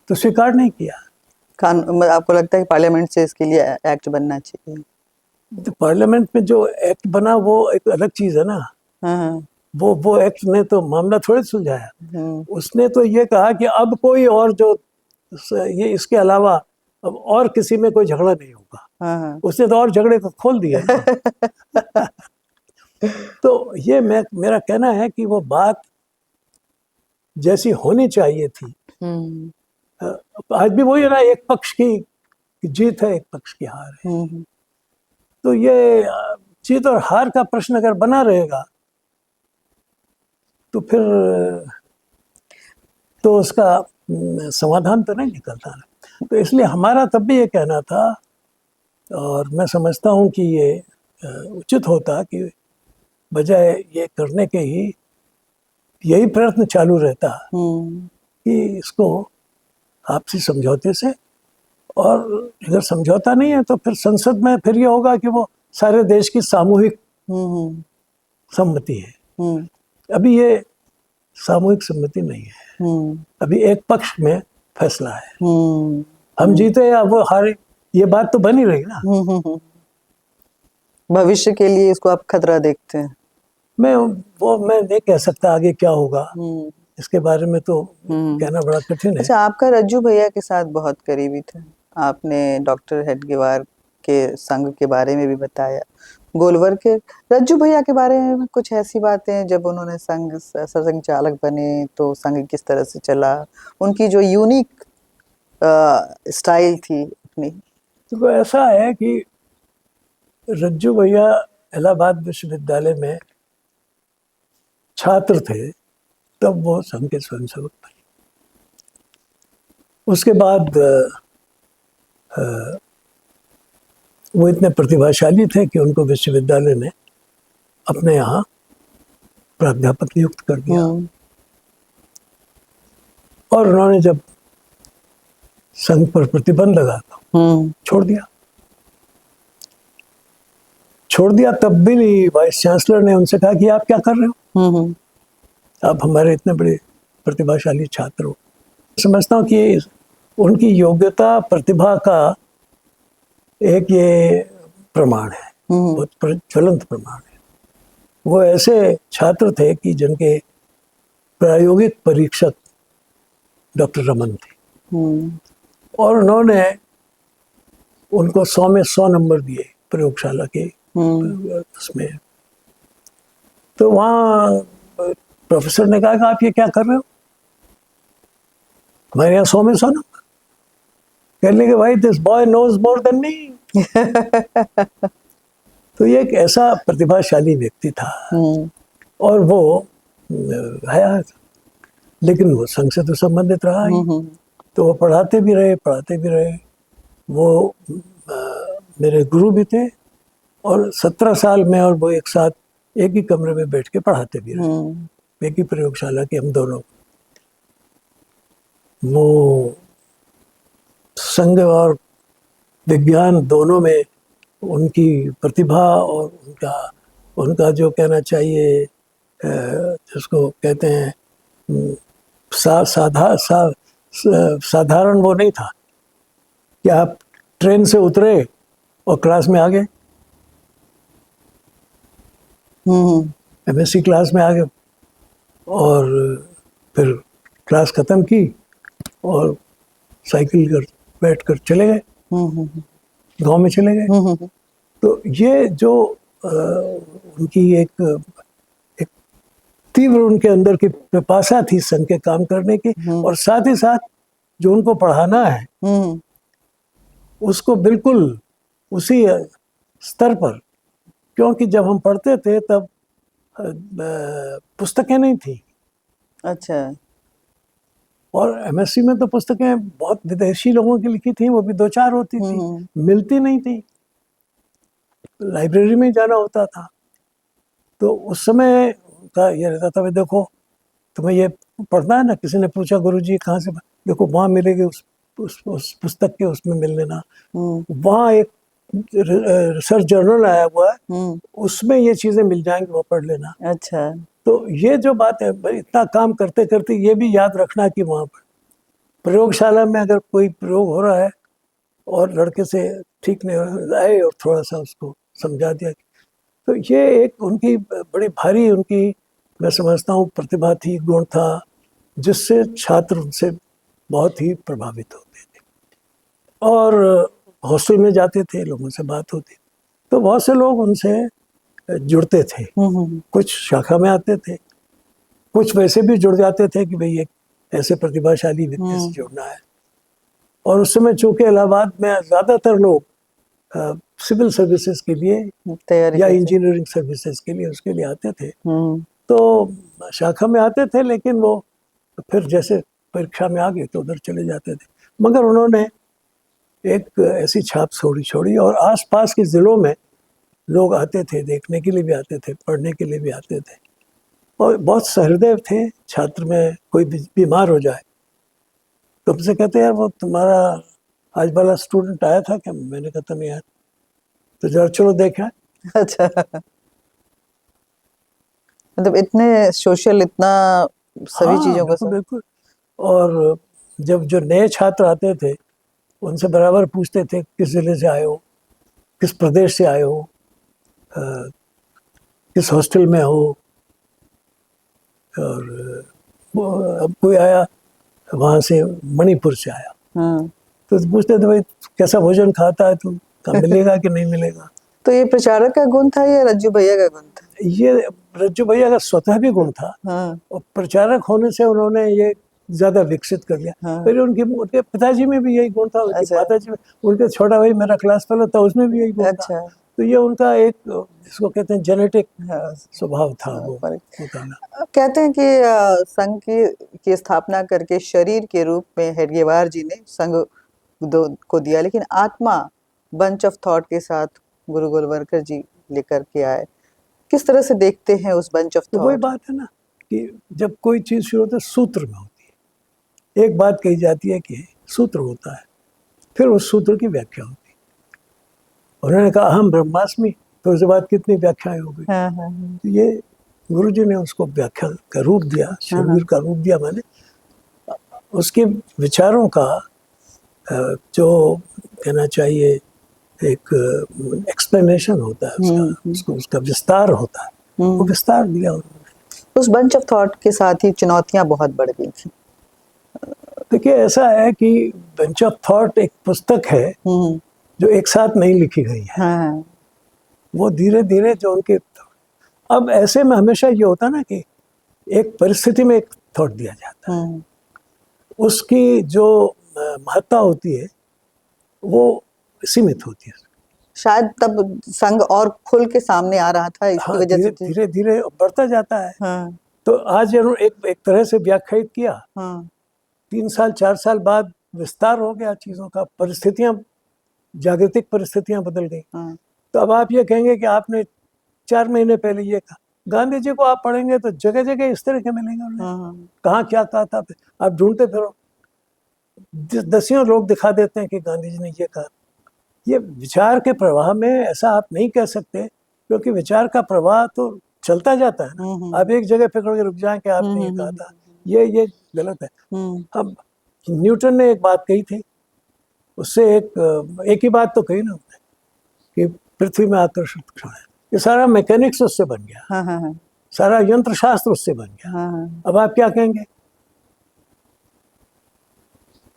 तो स्वीकार नहीं किया। आपको लगता है कि पार्लियामेंट से इसके लिए एक्ट बनना चाहिए? तो पार्लियामेंट में जो एक्ट बना वो एक अलग चीज है ना। वो एक्ट ने तो मामला थोड़े सुलझाया। उसने तो ये कहा कि अब कोई और जो ये इसके अलावा अब और किसी में कोई झगड़ा नहीं होगा। उसने तो और झगड़े को खोल दिया ना। तो ये मेरा कहना है कि वो बात जैसी होनी चाहिए थी, आज भी वही है ना, एक पक्ष की जीत है, एक पक्ष की हार है। तो ये जीत और हार का प्रश्न अगर बना रहेगा तो फिर तो उसका समाधान तो नहीं निकलता। तो इसलिए हमारा तब भी ये कहना था, और मैं समझता हूँ कि ये उचित होता कि बजाय ये करने के ही यही प्रयत्न चालू रहता कि इसको आपसी समझौते से, और अगर समझौता नहीं है तो फिर संसद में फिर ये होगा कि वो सारे देश की सामूहिक सम्मति है। अभी ये सामूहिक सम्मति नहीं है, अभी एक पक्ष में फैसला है। हम जीते या वो हारे, ये बात तो बनी रही ना। भविष्य के लिए इसको आप खतरा देखते हैं? मैं नहीं कह सकता आगे क्या होगा, इसके बारे में तो कहना बड़ा कठिन है। अच्छा, आपका रज्जू भैया के साथ बहुत करीबी था। आपने डॉक्टर हेडगेवार के संघ के बारे में भी बताया, गोलवर के। रज्जू भैया के बारे में कुछ ऐसी बातें, जब उन्होंने संघ सरसंघ चालक बने तो संघ किस तरह से चला, उनकी जो यूनिक स्टाइल थी अपनी। तो ऐसा है कि रज्जू भैया इलाहाबाद विश्वविद्यालय में छात्र थे, तब वो संघ के स्वयंसेवक बने। उसके बाद वो इतने प्रतिभाशाली थे कि उनको विश्वविद्यालय ने अपने यहाँ प्राध्यापक नियुक्त कर दिया। और उन्होंने जब संघ पर प्रतिबंध लगा तो छोड़ दिया। तब भी वाइस चांसलर ने उनसे कहा कि आप क्या कर रहे हो, आप हमारे इतने बड़े प्रतिभाशाली छात्र हो। समझता हूँ कि उनकी योग्यता प्रतिभा का एक ये प्रमाण है, बहुत ज्वलंत प्रमाण है। वो ऐसे छात्र थे कि जिनके प्रायोगिक परीक्षक डॉक्टर रमन थे, और उन्होंने उनको 100 में 100 नंबर दिए प्रयोगशाला के उसमें। तो वहाँ प्रोफेसर ने कहा कि आप ये क्या कर रहे हो, हमारे यहाँ 100 में 100 नंबर। कहने के भाई this boy knows more than me. तो ये एक ऐसा प्रतिभाशाली व्यक्ति था, और वो है, लेकिन वो संघ से तो संबंधित रहा ही। तो वो पढ़ाते भी रहे। वो मेरे गुरु भी थे, और 17 साल में और वो एक साथ एक ही कमरे में बैठ के पढ़ाते भी रहे, एक ही प्रयोगशाला के हम दोनों। वो संघ और विज्ञान दोनों में उनकी प्रतिभा और उनका जो कहना चाहिए, जिसको कहते हैं साधारण वो नहीं था कि आप ट्रेन से उतरे और क्लास में आ गए, एमएससी क्लास में आ गए, और फिर क्लास खत्म की और साइकिल कर बैठ कर चले गए, गांव में चले गए। तो ये जो उनकी एक तीव्र उनके अंदर की पिपासा थी संघ के काम करने की, और साथ ही साथ जो उनको पढ़ाना है उसको बिल्कुल उसी स्तर पर, क्योंकि जब हम पढ़ते थे तब पुस्तकें नहीं थी। अच्छा। और एमएससी में तो पुस्तकें बहुत विदेशी लोगों की लिखी थी, वो भी 2-4 होती थी, मिलती नहीं थी, लाइब्रेरी में जाना होता था। तो उस समय का ये रहता था, भाई देखो तुम्हें ये पढ़ना है ना, किसी ने पूछा गुरुजी कहाँ से, देखो वहाँ मिलेगी उस पुस्तक के उसमें मिल लेना। वहाँ एक रिसर्च जर्नल आया हुआ है, उसमें ये चीजें मिल जाएंगी, वो पढ़ लेना। अच्छा। तो ये जो बात है, इतना काम करते करते ये भी याद रखना कि वहाँ पर प्रयोगशाला में अगर कोई प्रयोग हो रहा है और लड़के से ठीक नहीं हो रहा है, और थोड़ा सा उसको समझा दिया, तो ये एक उनकी बड़ी भारी उनकी मैं समझता हूँ प्रतिभा थी, गुण था, जिससे छात्र उनसे बहुत ही प्रभावित होते थे। और हॉस्टल में जाते थे, लोगों से बात होती, तो बहुत से लोग उनसे जुड़ते थे। कुछ शाखा में आते थे, कुछ वैसे भी जुड़ जाते थे कि भाई एक ऐसे प्रतिभाशाली व्यक्ति से जुड़ना है। और उस समय चूंकि इलाहाबाद में ज़्यादातर लोग सिविल सर्विसेज के लिए या इंजीनियरिंग सर्विसेज के लिए उसके लिए आते थे, तो शाखा में आते थे, लेकिन वो फिर जैसे परीक्षा में आ गए तो उधर चले जाते थे। मगर उन्होंने एक ऐसी छाप छोड़ी, और आसपास के ज़िलों में लोग आते थे, देखने के लिए भी आते थे, पढ़ने के लिए भी आते थे, और बहुत सहृदय थे। छात्र में कोई बीमार हो जाए तो हमसे कहते यार वो तुम्हारा आज वाला स्टूडेंट आया था क्या? मैंने कहा नहीं आया, तो जरा चलो देखा। अच्छा, मतलब इतने सोशल, इतना सभी चीजों का बिल्कुल। और जब जो नए छात्र आते थे उनसे बराबर पूछते थे किस जिले से आए हो, किस प्रदेश से आए हो, किस हॉस्टल में हो, और वो अब कोई आया वहाँ से, मणिपुर से आया, हाँ। तो पूछते थे भाई कैसा भोजन खाता है तू, कहाँ मिलेगा कि नहीं मिलेगा। तो ये प्रचारक का गुण था या रज्जू भैया का गुण था? ये रज्जू भैया का स्वतः भी गुण था, हाँ और प्रचारक होने से उन्होंने ये ज्यादा विकसित कर लिया। हाँ। फिर उनके पिताजी में भी यही गुण था, उनकी अच्छा। माताजी में, उनके छोटा भाई मेरा क्लास फेलो था, उसमें भी यही गुण था। अच्छा। तो ये उनका एक जिसको कहते हैं जेनेटिक हाँ। स्वभाव था वो पर होता। कहते हैं कि संघ की स्थापना करके शरीर के रूप में हेडगेवार जी ने संघ को दिया, लेकिन आत्मा बंच ऑफ थॉट के साथ गुरु गोलवलकर जी लेकर के आए। किस तरह से देखते हैं उस बंच ऑफ तो वही थॉट? बात है ना कि जब कोई चीज शुरू होती है सूत्र में होती है, एक बात कही जाती है कि सूत्र होता है, फिर उस सूत्र की व्याख्या होती है। उन्होंने कहा अहम ब्रह्मास्मि, तो उसके बाद कितनी व्याख्याएं हो गई। हाँ हाँ हाँ। तो ये गुरु जी ने उसको व्याख्या का रूप दिया, शरीर का रूप दिया, मैंने उसके विचारों का जो कहना चाहिए एक एक्सप्लेनेशन होता है उसका, उसका विस्तार होता है, वो विस्तार दिया उन्होंने। उस बंच ऑफ थॉट के साथ ही चुनौतियां बहुत बढ़ गई थी। देखिए ऐसा है कि बेंच ऑफ थॉट एक पुस्तक है जो एक साथ नहीं लिखी गई है। हाँ वो धीरे धीरे जो उनके, अब ऐसे में हमेशा ये होता है ना कि एक परिस्थिति में एक थॉट दिया जाता है, उसकी जो महत्ता होती है वो सीमित होती है। शायद तब संघ और खुल के सामने आ रहा था, इसकी हाँ, वजह धीरे से। धीरे धीरे बढ़ता जाता है। हाँ तो आज इन्होंने एक तरह से व्याख्यायित किया, हाँ 3 साल 4 साल बाद विस्तार हो गया चीजों का, परिस्थितियां, जागतिक परिस्थितियां बदल गई। हाँ तो अब आप ये कहेंगे कि आपने 4 महीने पहले ये कहा, गांधी जी को आप पढ़ेंगे तो जगह जगह इस तरह के मिलेंगे उन्हें। हाँ कहाँ क्या कहा था, आप ढूंढते फिरो, दसियों लोग दिखा देते हैं कि गांधी जी ने ये कहा। ये विचार के प्रवाह में ऐसा आप नहीं कह सकते, क्योंकि विचार का प्रवाह तो चलता जाता है ना। आप एक जगह पकड़ के रुक जाएं कि आपने ये कहा था, ये गलत है। अब न्यूटन ने एक बात कही थी, उससे एक ही बात तो कही ना उसने कि पृथ्वी में आकर्षण क्षण है। ये सारा मैकेनिक्स उससे बन गया, हाँ हाँ हाँ सारा यंत्र शास्त्र उससे बन गया। हाँ अब आप क्या कहेंगे?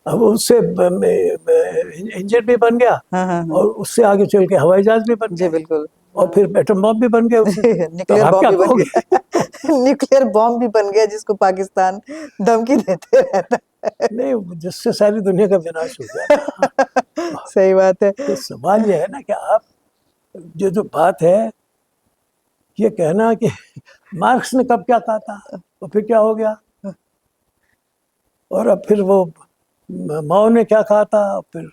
अब उससे इंजन भी बन गया, हाँ हाँ हाँ। और उससे आगे चल के हवाई जहाज भी बन जी गया, बिल्कुल। और फिर एटम बॉम्ब भी बन गया उससे। तो न्यूक्लियर आप बॉम्ब क्या भी बन कहोगे? गया। न्यूक्लियर बॉम्ब भी बन गया, जिसको पाकिस्तान धमकी देते रहता है। नहीं, जिससे सारी दुनिया का विनाश हो गया। सही बात है। तो सवाल यह है ना कि आप जो बात है, ये कहना कि मार्क्स ने कब क्या कहा था और फिर क्या हो गया, और अब फिर वो माओ ने क्या कहा था, फिर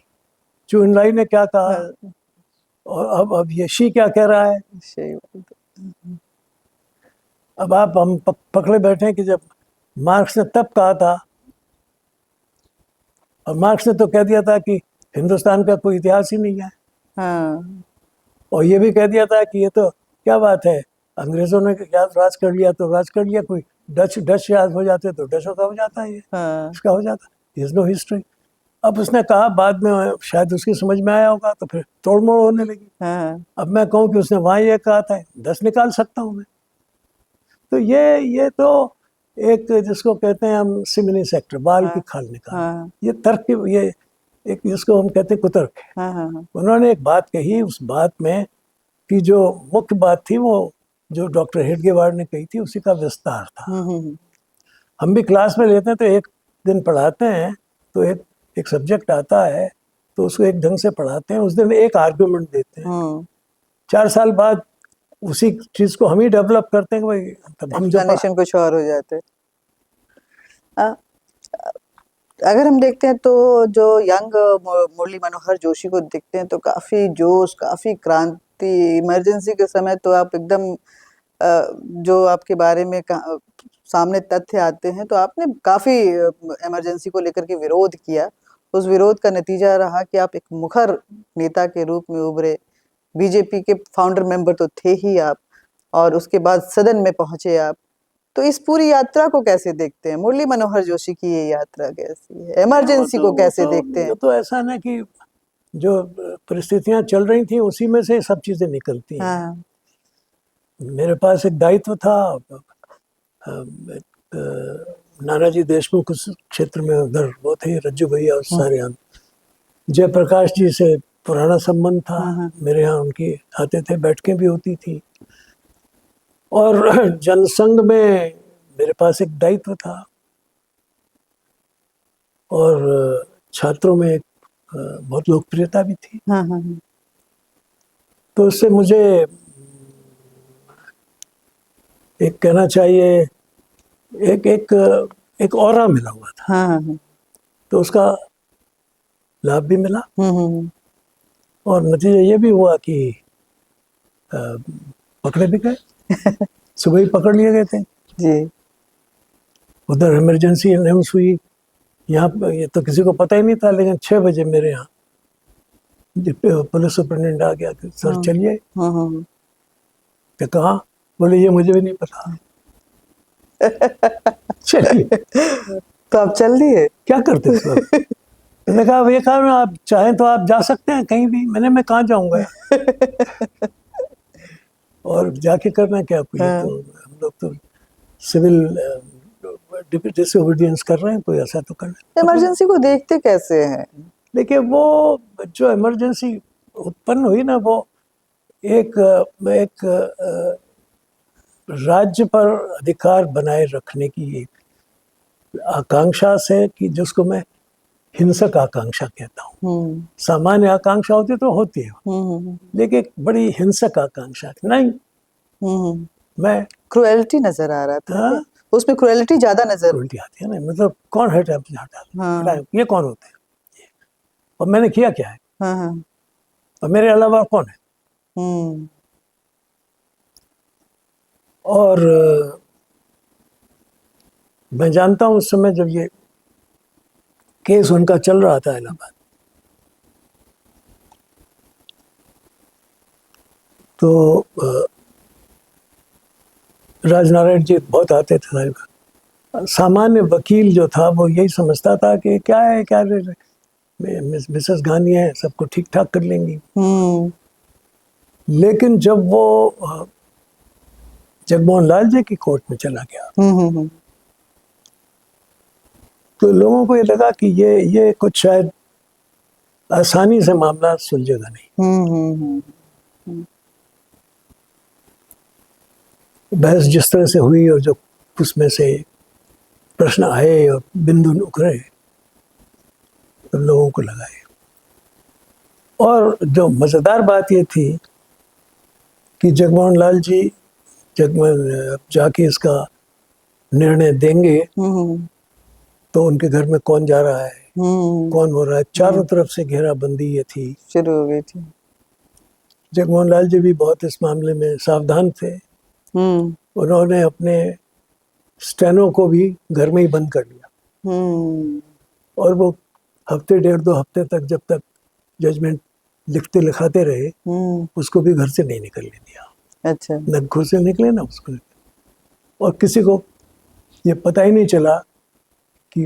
चू एन-लाई ने क्या कहा, और अब ये शी क्या कह रहा है। सही बात है। अब हम पकड़े बैठे हैं कि जब मार्क्स ने तब कहा था, और मार्क्स ने तो कह दिया था कि हिंदुस्तान का कोई इतिहास ही नहीं है, हाँ और ये भी कह दिया था कि ये तो क्या बात है, अंग्रेजों ने याद राज कर लिया तो राज कर लिया, कोई डच याद हो जाते तो डचों का हो जाता है, ये हाँ इसका हो जाता, इज नो हिस्ट्री। अब उसने कहा, बाद में शायद उसकी समझ में आया होगा, तो फिर तोड़ मोड़ होने लगी। हाँ अब मैं कहूँ कि उसने वहाँ ये कहा था, 10 निकाल सकता हूँ मैं। तो ये तो एक जिसको कहते हैं हम सिमिली सेक्टर, बाल की खाल निकालना, हाँ ये तर्क, ये एक जिसको हम कहते हैं कुतर्क है। हाँ हाँ उन्होंने एक बात कही, उस बात में की जो मुख्य बात थी वो जो डॉक्टर हेडगेवार ने कही थी, उसी का विस्तार था। हम भी क्लास में लेते हैं तो एक दिन पढ़ाते हैं तो एक सब्जेक्ट आता है तो उसको एक ढंग से पढ़ाते हैं, उस दिन एक आर्गुमेंट देते हैं, 4 साल बाद उसी चीज को हम ही डेवलप करते हैं कि भाई तब हम जो एक्सप्लेनेशन कुछ और हो जाते। अगर हम देखते हैं तो जो यंग मुरली मनोहर जोशी को देखते हैं तो काफी जोश, काफी क्रांति। इमरजेंसी के समय तो आप एकदम जो आपके बारे में सामने तथ्य आते हैं, तो आपने काफी इमरजेंसी को लेकर के विरोध किया। उस विरोध का नतीजा रहा कि आप एक मुखर नेता के रूप में उभरे। बीजेपी के फाउंडर मेंबर तो थे ही आप, और उसके बाद सदन में पहुंचे आप। तो इस पूरी यात्रा को कैसे देखते हैं? मुरली मनोहर जोशी की ये यात्रा कैसी है? इमरजेंसी को कैसे देखते हैं? तो ऐसा ना कि जो परिस्थितियां चल रही थी उसी में से सब चीजें निकलती हैं। हाँ मेरे पास एक दायित्व था नानाजी देशमुख उस क्षेत्र में उधर वो थे, रज्जू भैया और सारे हम। जयप्रकाश जी से पुराना संबंध था, मेरे यहाँ उनकी आते थे, बैठकें भी होती थी। और जनसंघ में मेरे पास एक दायित्व था, और छात्रों में एक बहुत लोकप्रियता भी थी। तो उससे मुझे एक कहना चाहिए, एक एक एक ऑरा मिला हुआ था। तो उसका लाभ भी मिला, और नतीजा ये भी हुआ कि पकड़े भी गए। सुबह ही पकड़ लिए गए थे जी। उधर इमरजेंसी अनाउंस हुई यहाँ, ये तो किसी को पता ही नहीं था, लेकिन 6 बजे मेरे यहाँ पुलिस सुपरिटेंडेंट आ गया कि सर चलिए। तो कहा, बोले ये मुझे भी नहीं पता। चलिए। तो आप चल दिए? क्या करते इस वक्त? मैंने कहा, ये कहा आप चाहें तो आप जा सकते हैं कहीं भी। मैं कहाँ जाऊंगा? और जाके करना क्या? कोई तो हम लोग तो सिविल डिसोबीडियंस कर रहे हैं, कोई ऐसा तो करना। इमरजेंसी को देखते कैसे हैं? देखिए, वो जो इमरजेंसी उत्पन्न हुई ना, वो एक राज्य पर अधिकार बनाए रखने की एक आकांक्षा से, कि जिसको मैं हिंसक आकांक्षा कहता हूँ। सामान्य आकांक्षा होती तो होती है, लेकिन एक बड़ी हिंसक आकांक्षा नहीं। मैं क्रुएलिटी नजर आ रहा था। उसमें क्रुएलिटी ज्यादा क्रुएलिटी आती है ना, मतलब कौन है ये कौन होते हैं, और मैंने किया क्या है, और मेरे अलावा कौन है। और मैं जानता हूँ उस समय जब ये केस उनका चल रहा था इलाहाबाद, तो राजनारायण जी बहुत आते थे साहिब। सामान्य वकील जो था वो यही समझता था कि क्या है, क्या मिसेस गांधी है, सबको ठीक ठाक कर लेंगी। लेकिन जब वो जगमोहन लाल जी की कोर्ट में चला गया, तो लोगों को ये लगा कि ये कुछ शायद आसानी से मामला सुलझेगा नहीं। बहस जिस तरह से हुई, और जो उसमें से प्रश्न आए और बिंदु उखड़े, तो लोगों को लगाए। और जो मज़ेदार बात ये थी कि जगमोहन लाल जी जाके इसका निर्णय देंगे, तो उनके घर में कौन जा रहा है, कौन हो रहा है, चारों तरफ से घेराबंदी ये थी, शुरू हो गई थी। जगमोहन लाल जी भी बहुत इस मामले में सावधान थे। उन्होंने अपने स्टेनो को भी घर में ही बंद कर लिया, और वो हफ्ते 1.5-2 हफ्ते तक, जब तक जजमेंट लिखते लिखाते रहे, उसको भी घर से नहीं निकलने दिया। अच्छा। न घर से निकले ना उसको, और किसी को ये पता ही नहीं चला कि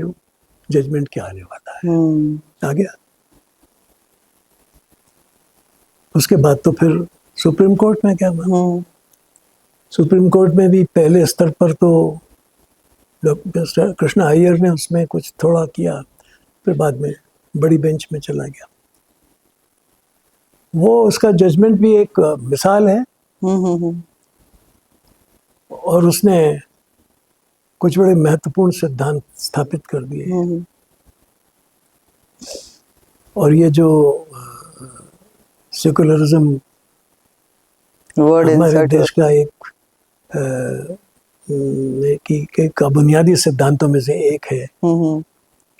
जजमेंट क्या आने वाला है। आ गया। उसके बाद तो फिर सुप्रीम कोर्ट में क्या हुआ? सुप्रीम कोर्ट में भी पहले स्तर पर तो डॉक्टर कृष्ण अय्यर ने उसमें कुछ थोड़ा किया, फिर बाद में बड़ी बेंच में चला गया। वो उसका जजमेंट भी एक मिसाल है, और उसने कुछ बड़े महत्वपूर्ण सिद्धांत स्थापित कर दिए। और ये जो सेकुलरिज्म हमारे देश का एक का बुनियादी सिद्धांतों में से एक है,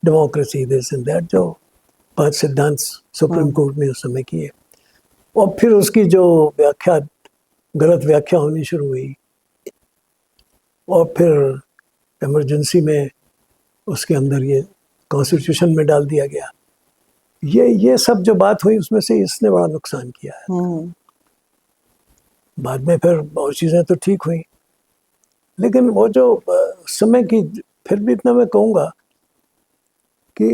डेमोक्रेसी, दिस एंड दैट, जो 5 सिद्धांत सुप्रीम कोर्ट ने उस समय किए। और फिर उसकी जो व्याख्या, गलत व्याख्या होनी शुरू हुई, और फिर इमरजेंसी में उसके अंदर ये कॉन्स्टिट्यूशन में डाल दिया गया। ये सब जो बात हुई, उसमें से इसने बड़ा नुकसान किया है। बाद में फिर बहुत चीज़ें तो ठीक हुई, लेकिन वो जो समय की, फिर भी इतना मैं कहूँगा कि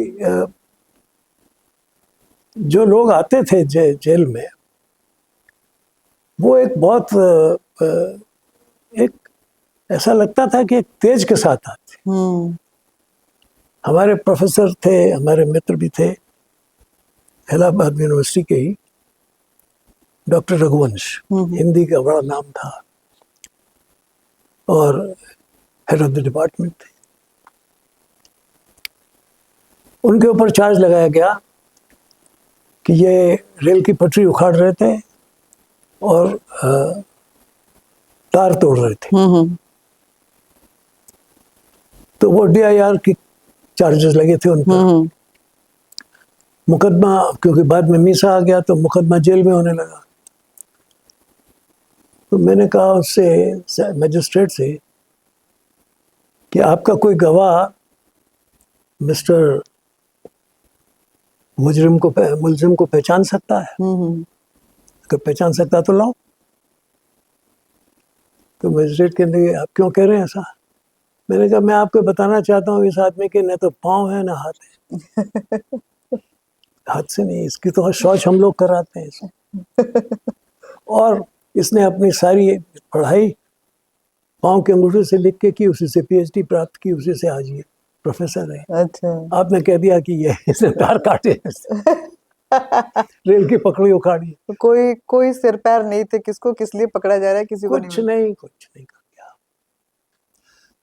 जो लोग आते थे जेल में, वो एक बहुत एक ऐसा लगता था कि एक तेज के साथ आते। हम्म हमारे प्रोफेसर थे, हमारे मित्र भी थे, इलाहाबाद यूनिवर्सिटी के ही डॉक्टर रघुवंश, हिंदी का बड़ा नाम था और हेड ऑफ द डिपार्टमेंट थे। उनके ऊपर चार्ज लगाया गया कि ये रेल की पटरी उखाड़ रहे थे और तार तोड़ रहे थे। तो वो DIR की चार्जेस लगे थे उन पर। मुकदमा, क्योंकि बाद में मीसा आ गया तो मुकदमा जेल में होने लगा। तो मैंने कहा उससे, मजिस्ट्रेट से, कि आपका कोई गवाह मिस्टर मुलजिम को पहचान सकता है? अगर पहचान सकता तो लाओ। तो मजिस्ट्रेट कहने लगे, आप क्यों कह रहे हैं ऐसा? मैंने कहा, मैं आपको बताना चाहता हूँ इस आदमी के न तो पाँव है ना हाथ है। हाथ से नहीं, इसकी तो शौच हम लोग कराते हैं इसको। और इसने अपनी सारी पढ़ाई पाँव के अंगूठे से लिख के की, उसी से PhD प्राप्त की, उसी से आज ये प्रोफेसर है। अच्छा। आपने कह दिया कि ये इसने तार काटे, रेल की पकड़ी उखाड़ी। तो कोई सिर पैर नहीं थे, किसको किस लिए पकड़ा जा रहा है किसी को कुछ नहीं कर गया।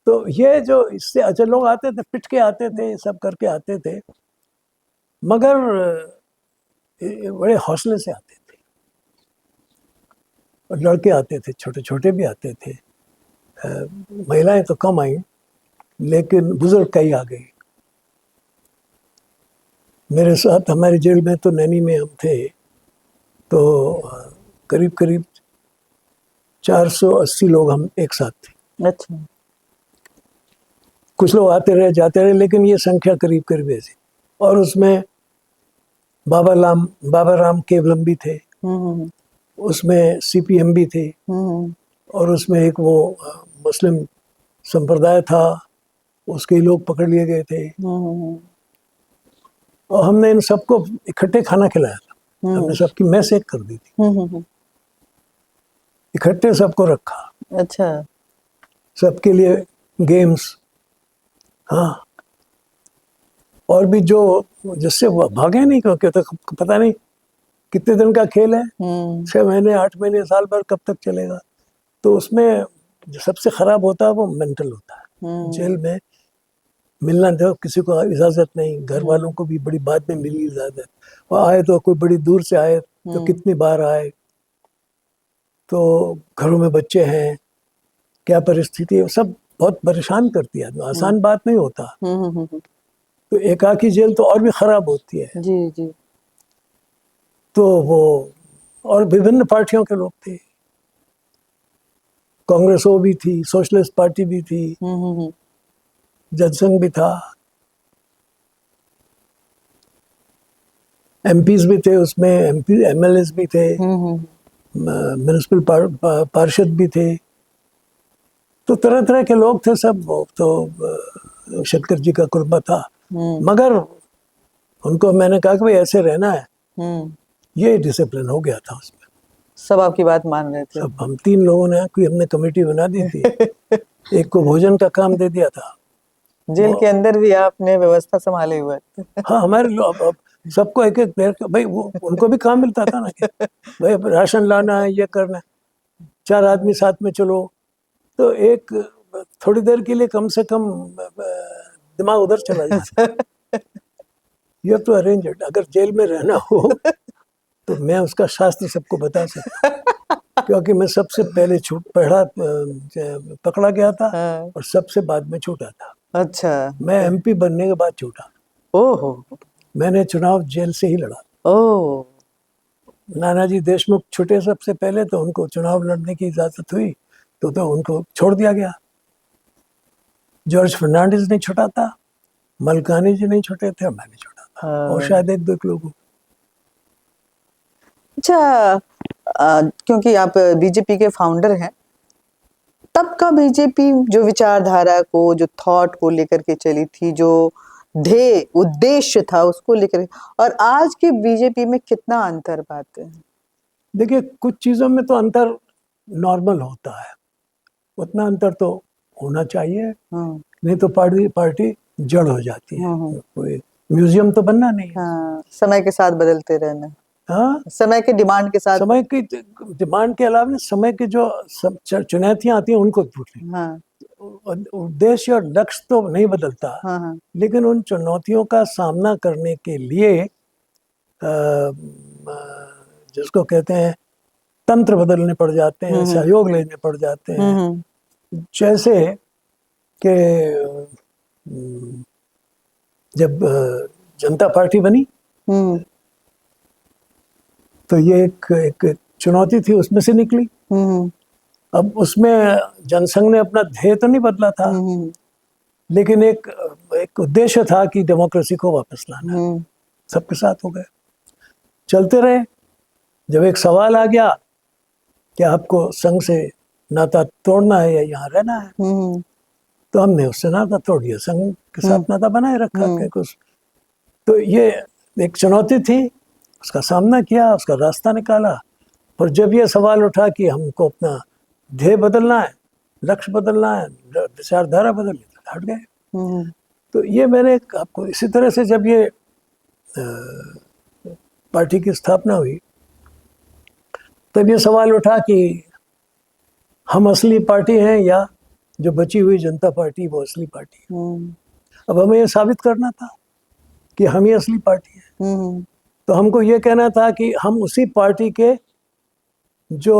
तो ये जो इससे अच्छा, लोग आते थे, पिट के आते थे, सब करके आते थे, मगर बड़े हौसले से आते थे। और लड़के आते थे, छोटे छोटे भी आते थे, महिलाएं तो कम आई, लेकिन बुजुर्ग कई आ गई। मेरे साथ हमारी जेल में तो नैनी में हम थे, तो करीब करीब 480 लोग हम एक साथ थे। अच्छा। कुछ लोग आते रहे जाते रहे, लेकिन ये संख्या करीब करीब ऐसी। और उसमें बाबा राम केवलम भी थे, उसमें CPM भी थे, और उसमें एक वो मुस्लिम संप्रदाय था, उसके लोग पकड़ लिए गए थे। और हमने इन सबको इकट्ठे खाना खिलाया था। हमने सबकी मैस एक कर दी थी, इकट्ठे सबको रखा। अच्छा। सबके लिए गेम्स, हाँ। और भी जो जिससे वो भागे नहीं, क्योंकि तो पता नहीं कितने दिन का खेल है, 6 महीने 8 महीने साल भर कब तक चलेगा। तो उसमें जो सबसे खराब होता है वो मेंटल होता है। जेल में मिलना दो, किसी को इजाजत नहीं, घर वालों को भी बड़ी बाद में मिली इजाजत। और आए तो कोई बड़ी दूर से आए तो कितनी बार आए, तो घरों में बच्चे हैं, क्या परिस्थिति है, सब बहुत परेशान करती है। आसान बात नहीं होता। तो एकाकी जेल तो और भी खराब होती है। जी जी। तो वो, और विभिन्न पार्टियों के लोग थे, कांग्रेस वो भी थी, सोशलिस्ट पार्टी भी थी, जनसंघ भी था, MPs भी थे उसमें, MLAs भी थे, म्यूनिसिपल पार्षद भी थे। तो तरह तरह के लोग थे सब। तो शंकर जी का कुर्बा था, मगर उनको मैंने कहा कि भाई ऐसे रहना है। ये डिसिप्लिन हो गया था उसमें। सब आपकी बात मान रहे थे? सब, हम 3 लोगों ने कोई हमने कमेटी बना दी थी। एक को भोजन का काम दे दिया था। जेल के अंदर भी आपने व्यवस्था संभाले हुए? हाँ, हमारे लोग सबको एक एक देर, भाई वो उनको भी काम मिलता था ना, कि भाई राशन लाना है, ये करना है, 4 आदमी साथ में चलो, तो एक थोड़ी देर के लिए कम से कम दिमाग उधर चला जाता। You have to arrange it. अगर जेल में रहना हो तो मैं उसका शास्त्र सबको बता सकता, क्योंकि मैं सबसे पहले पकड़ा गया था और सबसे बाद में छूटा था। अच्छा। मैं MP बनने के बाद छूटा। ओहो। मैंने चुनाव जेल से ही लड़ा। ओह। नानाजी देशमुख छूटे सबसे पहले, तो उनको चुनाव लड़ने की इजाजत हुई, तो उनको छोड़ दिया गया। जॉर्ज फर्नांडिस नहीं छूटा था, मलकानी जी नहीं छूटे थे, और मैंने छूटा था, और शायद एक दो लोग। अच्छा, क्योंकि आप बीजेपी के फाउंडर हैं, तब का बीजेपी जो विचारधारा को, जो थॉट को लेकर के चली थी, जो ध्येय उद्देश्य था उसको लेकर, और आज के बीजेपी में कितना अंतर पाते हैं? देखिए, कुछ चीज़ों में तो अंतर नॉर्मल होता है, उतना अंतर तो होना चाहिए। नहीं तो पार्टी पार्टी जड़ हो जाती है। कोई म्यूजियम तो बनना नहीं है। हाँ, समय के साथ बदलते रहना, हाँ, समय के डिमांड के साथ। समय की डिमांड के अलावा समय की जो चुनौतियां आती हैं उनको पूछें। हाँ उद्देश्य और लक्ष्य तो नहीं बदलता, हाँ हाँ लेकिन उन चुनौतियों का सामना करने के लिए जिसको कहते हैं तंत्र बदलने पड़ जाते हैं, सहयोग लेने पड़ जाते हैं। जैसे कि जब जनता पार्टी बनी हम्म तो ये एक चुनौती थी, उसमें से निकली। हम्म अब उसमें जनसंघ ने अपना ध्येय तो नहीं बदला था, लेकिन एक उद्देश्य था कि डेमोक्रेसी को वापस लाना। सबके साथ हो गए, चलते रहे। जब एक सवाल आ गया कि आपको संघ से नाता तोड़ना है या यहाँ रहना है, तो हमने उससे नाता तोड़ दिया, संघ के साथ नाता बनाए रखा के कुछ। तो ये एक चुनौती थी, उसका सामना किया, उसका रास्ता निकाला। और जब ये सवाल उठा कि हमको अपना ध्येय बदलना है, लक्ष्य बदलना है, विचारधारा बदलनी, तो हट गए। तो ये मैंने आपको इसी तरह से जब ये पार्टी की स्थापना हुई, तब ये सवाल उठा कि हम असली पार्टी हैं या जो बची हुई जनता पार्टी वो असली पार्टी है। अब हमें ये साबित करना था कि हम ही असली पार्टी है। तो हमको ये कहना था कि हम उसी पार्टी के जो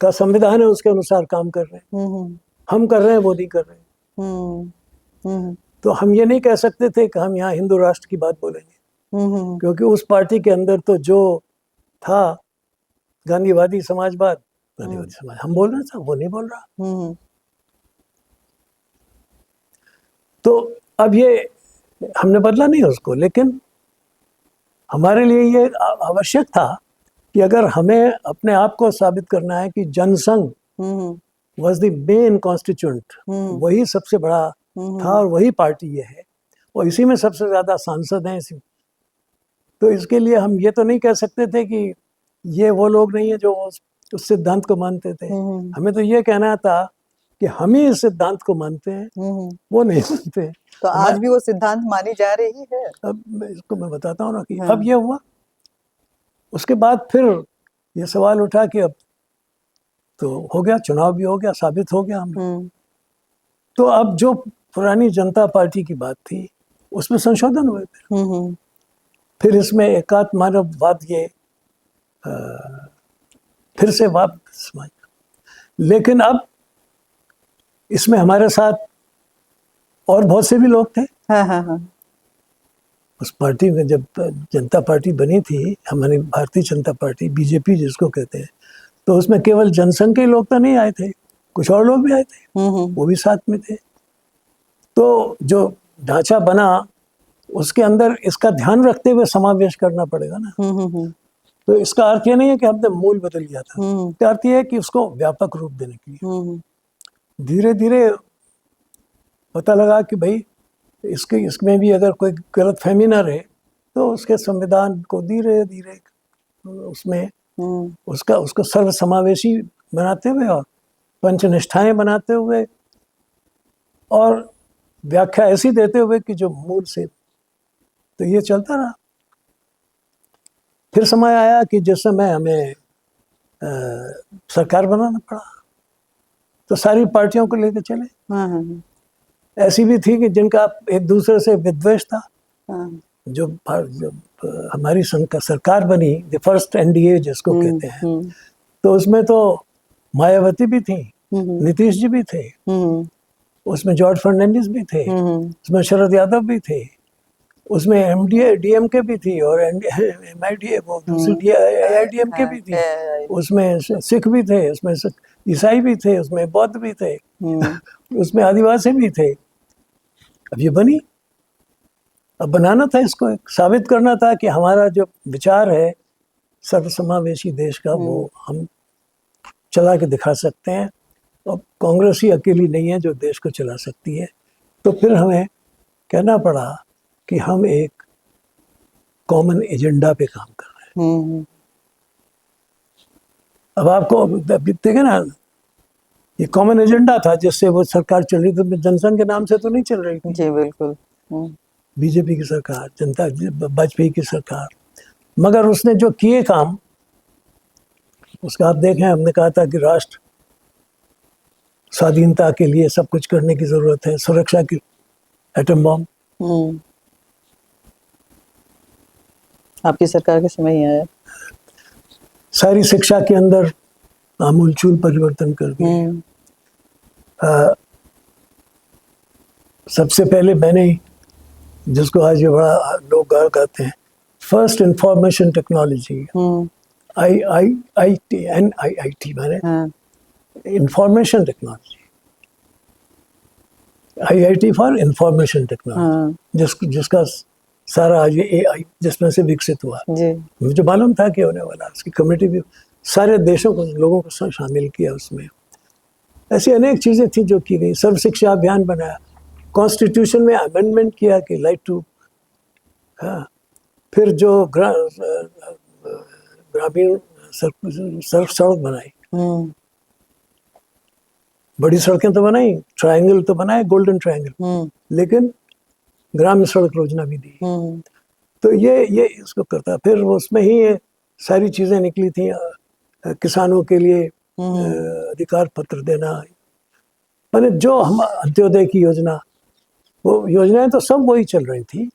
का संविधान है उसके अनुसार काम कर रहे हैं। हम कर रहे हैं, वो नहीं कर रहे हैं। तो हम ये नहीं कह सकते थे कि हम यहाँ हिंदू राष्ट्र की बात बोलेंगे, क्योंकि उस पार्टी के अंदर तो जो था गांधीवादी समाजवाद, गांधीवादी समाज हम बोल रहे थे, वो नहीं बोल रहा। तो अब ये हमने बदला नहीं उसको, लेकिन हमारे लिए ये आवश्यक था कि अगर हमें अपने आप को साबित करना है कि Jana Sangh was the main constituent, वही सबसे बड़ा था और वही पार्टी ये है, और इसी में सबसे ज्यादा सांसद हैं इसी। तो इसके लिए हम ये तो नहीं कह सकते थे कि ये वो लोग नहीं है जो उस सिद्धांत को मानते थे। हमें तो ये कहना था कि हम ही इस सिद्धांत को मानते हैं, वो नहीं मानते। तो आज भी वो सिद्धांत मानी जा रही है। अब इसको मैं बताता हूँ ना कि अब ये हुआ, उसके बाद फिर ये सवाल उठा कि अब तो हो गया, चुनाव भी हो गया, साबित हो गया हमें। तो अब जो पुरानी जनता पार्टी की बात थी उसमें संशोधन हुए फिर इसमें एकात्म मानववाद ये फिर से वापस, लेकिन अब इसमें हमारे साथ और बहुत से भी लोग थे। उस पार्टी में जब जनता पार्टी बनी थी, हमारी भारतीय जनता पार्टी, बीजेपी जिसको कहते हैं, तो उसमें केवल जनसंघ के लोग तो नहीं आए थे, कुछ और लोग भी आए थे, वो भी साथ में थे। तो जो ढांचा बना उसके अंदर इसका ध्यान रखते हुए समावेश करना पड़ेगा ना। तो इसका अर्थ ये नहीं है कि हमने मूल बदल लिया था, इसका अर्थ ये है कि उसको व्यापक रूप देने के लिए धीरे धीरे पता लगा कि भाई इसमें भी अगर कोई गलत फहमी ना रहे, तो उसके संविधान को धीरे धीरे उसमें उसको सर्व समावेशी बनाते हुए और पंचनिष्ठाएं बनाते हुए और व्याख्या ऐसी देते हुए कि जो मूल से, तो ये चलता रहा। फिर समय आया कि जिस समय हमें सरकार बनाना पड़ा, तो सारी पार्टियों को लेकर चले। ऐसी भी थी कि जिनका एक दूसरे से विद्वेष था। जो हमारी सरकार बनी, द फर्स्ट एनडीए जिसको कहते हैं, तो उसमें तो मायावती भी थी, नीतीश जी भी थे, उसमें जॉर्ज फर्नांडिस भी थे, उसमें शरद यादव भी थे, उसमें एमडीए डीएमके भी थी और एमआईडीए वो दूसरी एआईडीएमके भी थी, उसमें सिख भी थे, उसमें ईसाई भी थे, उसमें बौद्ध भी थे, उसमें आदिवासी भी थे। अब ये बनी, अब बनाना था, इसको साबित करना था कि हमारा जो विचार है सर्वसमावेशी देश का, वो हम चला के दिखा सकते हैं, और कांग्रेस ही अकेली नहीं है जो देश को चला सकती है। तो फिर हमें कहना पड़ा कि हम एक कॉमन एजेंडा पे काम कर रहे हैं। अब आपको देखे ना, ये कॉमन एजेंडा था जिससे वो सरकार चल रही थी। जनसंघ के नाम से तो नहीं चल रही थी जी बिल्कुल। बीजेपी की सरकार, जनता वाजपेयी की सरकार। मगर उसने जो किए काम, उसका आप देखें, हमने कहा था कि राष्ट्र स्वाधीनता के लिए सब कुछ करने की जरूरत है, सुरक्षा की, एटम बॉम्ब आपकी सरकार के समय ही आया। सारी शिक्षा के अंदर आमूलचूल परिवर्तन कर दिए। सबसे पहले मैंने, जिसको आज ये बड़ा लोग गाते हैं, फर्स्ट इंफॉर्मेशन टेक्नोलॉजी, IIT मैंने information technology, IIT for information technology, जिसका सारा आज ये AI जिसमें से विकसित हुआ। मुझे मालूम था कि होने वाला, उसकी कमेटी भी सारे देशों को, लोगों को शामिल किया उसमें। ऐसी अनेक चीजें थी जो की गई। सर्व शिक्षा अभियान बनाया, कॉन्स्टिट्यूशन में अमेंडमेंट किया कि लाइट टू, हाँ, फिर जो ग्रामीण सड़क बनाई, बड़ी सड़कें तो बनाई, ट्रायंगल तो बनाए, गोल्डन ट्रायंगल, लेकिन ग्रामीण सड़क योजना भी दी। तो ये इसको करता। फिर उसमें ही ये सारी चीजें निकली थी, किसानों के लिए अधिकार पत्र देना, मैंने जो हम अंत्योदय की योजना, वो योजनाएं तो सब वही चल रही थी,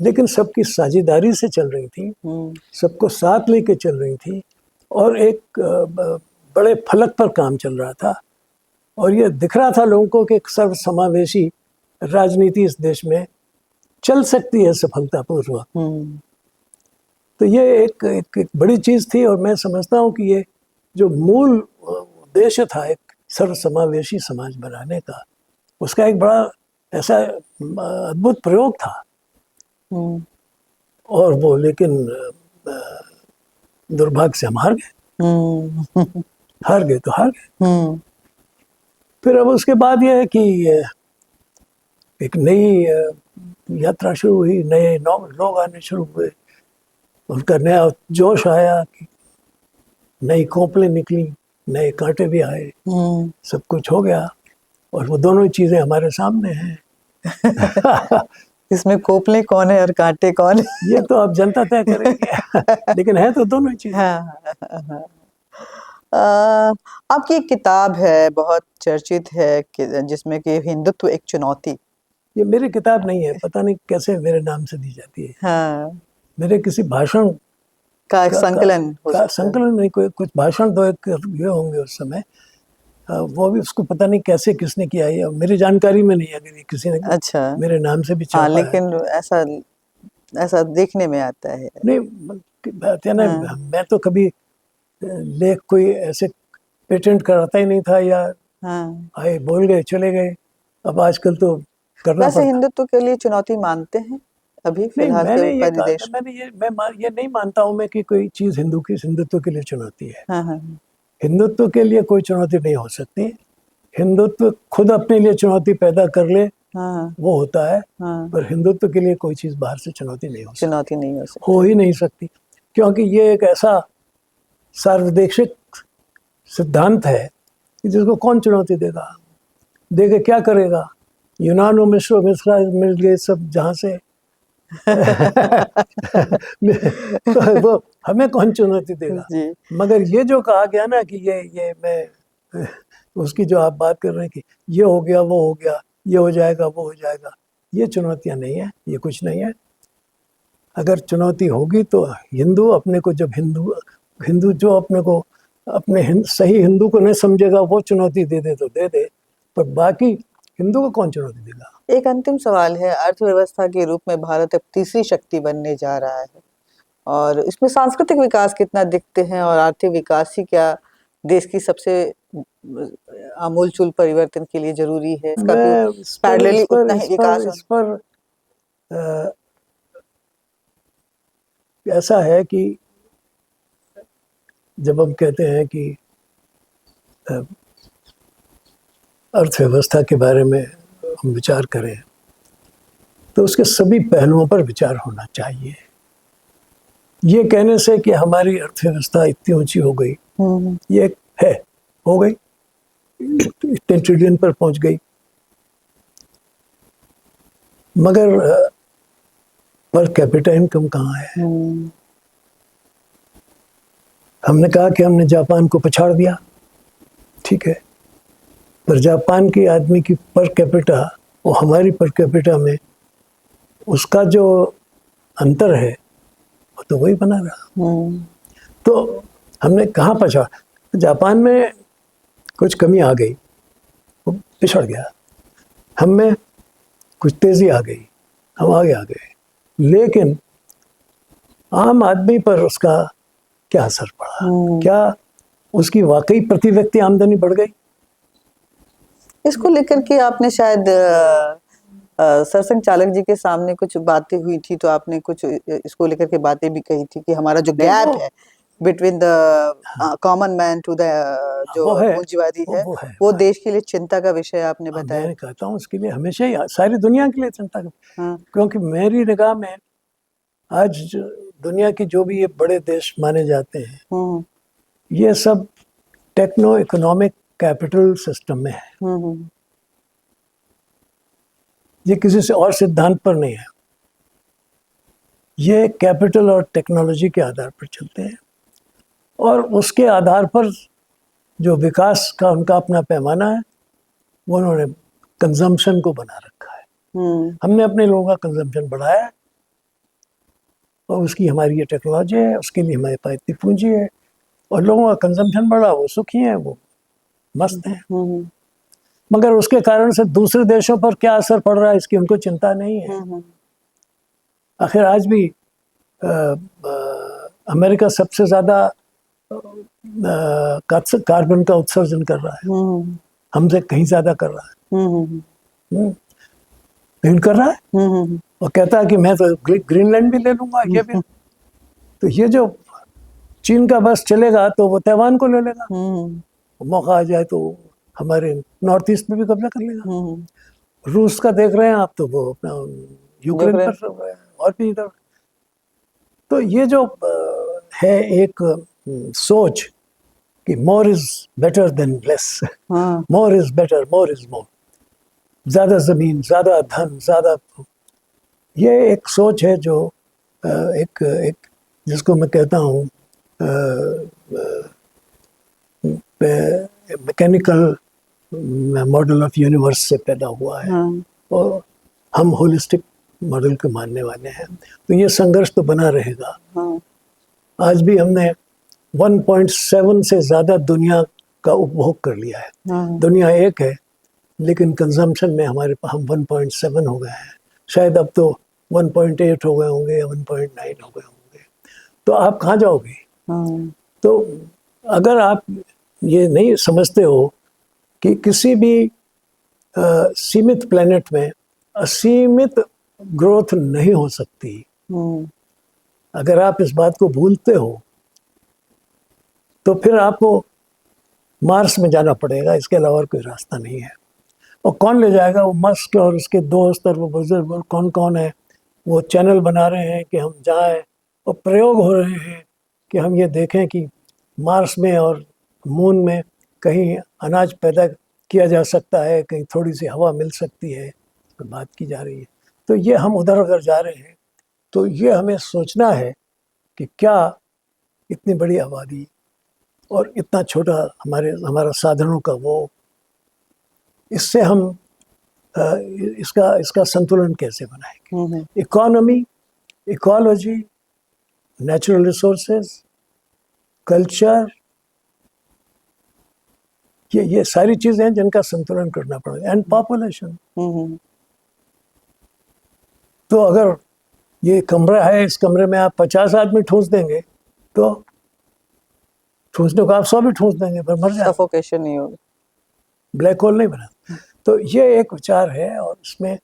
लेकिन सबकी साझेदारी से चल रही थी, सबको साथ लेके चल रही थी, और एक बड़े फलक पर काम चल रहा था। और ये दिख रहा था लोगों को कि एक सर्वसमावेशी राजनीति इस देश में चल सकती है सफलतापूर्वक। तो ये एक बड़ी चीज थी, और मैं समझता हूँ कि ये जो मूल उद्देश्य था एक सर्वसमावेशी समाज बनाने का, उसका एक बड़ा ऐसा अद्भुत प्रयोग था। और वो, लेकिन दुर्भाग्य से हम हार गए। हार गए तो हार गए। फिर अब उसके बाद ये है कि एक नई यात्रा शुरू हुई, नए लोग आने शुरू हुए, उनका नया जोश आया, कि नई कोपलें निकली, नए कांटे भी आए, सब कुछ हो गया। और वो दोनों ही चीजें हमारे सामने हैं। इसमें कोपले कौन है और कांटे कौन है? ये तो अब जनता तय करेगी। लेकिन है तो दोनों ही चीजें। आपकी एक किताब है, बहुत चर्चित है, जिसमें कि हिंदुत्व एक चुनौती। ये मेरी किताब नहीं है, पता नहीं कैसे मेरे नाम से दी जाती है। हाँ, मेरे किसी भाषण का संकलन संकलन नहीं, कोई कुछ भाषण दो एक ये होंगे उस समय, वो भी उसको पता नहीं कैसे किसने किया है, मेरी जानकारी में नहीं है अगर ये किसी ने मेरे नाम से भी छापा है। लेकिन ऐसा देखने में आता है। नहीं बात है ना, मैं तो कभी लेख कोई ऐसे पेटेंट कराता ही नहीं था, या आए बोल गए चले गए। अब आजकल तो करना वैसे हिंदुत्व के लिए चुनौती मानते हैं अभी फिलहाल के परिदेश? मैं ये नहीं मानता हूँ मैं कि कोई चीज हिंदुत्व के लिए चुनौती है। हिंदुत्व के लिए कोई चुनौती नहीं हो सकती। हिंदुत्व खुद अपने लिए चुनौती पैदा कर ले, वो होता है। पर हिंदुत्व के लिए कोई चीज बाहर से चुनौती नहीं हो सकती, हो ही नहीं सकती, क्योंकि ये एक ऐसा सार्वदेशिक सिद्धांत है कि जिसको कौन चुनौती देगा, देके क्या करेगा। यूनान और मिस्र मिल गए सब जहाँ से तो वो हमें कौन चुनौती देगा। मगर ये जो कहा गया ना कि ये मैं उसकी जो आप बात कर रहे हैं कि ये हो गया, वो हो गया, ये हो जाएगा, वो हो जाएगा, ये चुनौतियां नहीं है, ये कुछ नहीं है। अगर चुनौती होगी तो हिंदू अपने को, जब हिंदू जो अपने को अपने सही हिंदू को नहीं समझेगा, वो चुनौती दे दे तो दे दे, पर बाकी हिंदू को कौन चुनौती देगा। एक अंतिम सवाल है, अर्थव्यवस्था के रूप में भारत अब तीसरी शक्ति बनने जा रहा है, और इसमें सांस्कृतिक विकास कितना दिखते हैं, और आर्थिक विकास ही क्या देश की सबसे आमूलचूल परिवर्तन के लिए जरूरी है? इसका भी पैरेलली उतना ही विकास। इस पर ऐसा है कि जब हम कहते हैं कि अर्थव्यवस्था के बारे में हम विचार करें, तो उसके सभी पहलुओं पर विचार होना चाहिए। ये कहने से कि हमारी अर्थव्यवस्था इतनी ऊंची हो गई, ये है, हो गई, इतने ट्रिलियन पर पहुंच गई। मगर पर कैपिटा इनकम कहाँ है? हमने कहा कि हमने जापान को पछाड़ दिया, ठीक है, पर जापान की आदमी की पर कैपिटा और हमारी पर कैपिटा में उसका जो अंतर है वो तो वही बना रहा। तो हमने कहाँ पछाड़, जापान में कुछ कमी आ गई, वो पिछड़ गया, हम में कुछ तेजी आ गई, हम आगे आ गए, लेकिन आम आदमी पर उसका क्या असर पड़ा? क्या उसकी वाकई प्रति व्यक्ति आमदनी बढ़ गई? इसको लेकर के आपने शायद सरसंघ चालक जी के सामने कुछ बातें हुई थी, तो आपने कुछ इसको लेकर के बातें भी कही थी कि हमारा जो गैप है between the common man to the जो पूंजीवादी है वो देश के लिए चिंता का विषय आपने बताया। मैं कहता हूँ उसके लिए हमेशा ही, सारी दुनिया के लिए चिंता का, क्योंकि मेरी निगाह में आज दुनिया की जो भी ये बड़े देश माने जाते हैं ये सब टेक्नो इकोनॉमिक कैपिटल सिस्टम में है। ये किसी से और सिद्धांत पर नहीं है, ये कैपिटल और टेक्नोलॉजी के आधार पर चलते हैं और उसके आधार पर जो विकास का उनका अपना पैमाना है वो उन्होंने कंजम्पशन को बना रखा है। हमने अपने लोगों का कंजम्पशन बढ़ाया और उसकी हमारी ये टेक्नोलॉजी है, उसके लिए हमारे पास इतनी पूंजी है और लोगों का कंजम्पशन बढ़ा, वो सुखी हैं, वो मस्त हैं। मगर उसके कारण से दूसरे देशों पर क्या असर पड़ रहा है इसकी उनको चिंता नहीं है। आखिर आज भी अमेरिका सबसे ज्यादा कार्बन का उत्सर्जन कर रहा है, हमसे कहीं ज्यादा कर रहा है, लेकिन कर रहा है और कहता है कि मैं तो ग्रीनलैंड भी ले लूंगा, ये भी। तो ये जो चीन का बस चलेगा तो वो ताइवान को ले लेगा, मौका आ जाए तो हमारे नॉर्थ ईस्ट में भी कब्जा कर लेगा। रूस का देख रहे हैं आप, तो वो अपना यूक्रेन पर और भी इधर। तो ये जो है एक सोच कि more is better than less, more is better, more is more, ज्यादा जमीन, ज्यादा धन, ज्यादा, ये एक सोच है जो एक जिसको मैं कहता हूँ मैकेनिकल मॉडल ऑफ यूनिवर्स से पैदा हुआ है और हम होलिस्टिक मॉडल के मानने वाले हैं। तो ये संघर्ष तो बना रहेगा। आज भी हमने 1.7 से ज्यादा दुनिया का उपभोग कर लिया है। दुनिया एक है लेकिन कंजम्पशन में हमारे हम 1.7 हो गए हैं, शायद अब तो 1.8 हो गए होंगे या 1.9 हो गए होंगे। तो आप कहाँ जाओगे? तो अगर आप ये नहीं समझते हो कि किसी भी सीमित प्लेनेट में असीमित ग्रोथ नहीं हो सकती, अगर आप इस बात को भूलते हो तो फिर आपको मार्स में जाना पड़ेगा, इसके अलावा और कोई रास्ता नहीं है। और कौन ले जाएगा? वो मस्क और उसके दोस्त और वो बुजुर्ग और कौन कौन है, वो चैनल बना रहे हैं कि हम जाएं और प्रयोग हो रहे हैं कि हम ये देखें कि मार्स में और मून में कहीं अनाज पैदा किया जा सकता है, कहीं थोड़ी सी हवा मिल सकती है, तो बात की जा रही है। तो ये हम उधर अगर जा रहे हैं तो ये हमें सोचना है कि क्या इतनी बड़ी आबादी और इतना छोटा हमारा साधनों का वो, इससे हम इसका संतुलन कैसे बनाएंगे? Economy, ecology, natural resources, culture, ये सारी चीजें हैं जिनका संतुलन करना पड़ेगा, एंड पॉपुलेशन। तो अगर ये कमरा है, इस कमरे में आप 50 आदमी ठूंस देंगे तो ठूंसने को आप 100 भी ठूंस देंगे पर मर जाए, सफोकेशन नहीं होगा, ब्लैक होल नहीं बना। तो ये एक विचार है और इसमें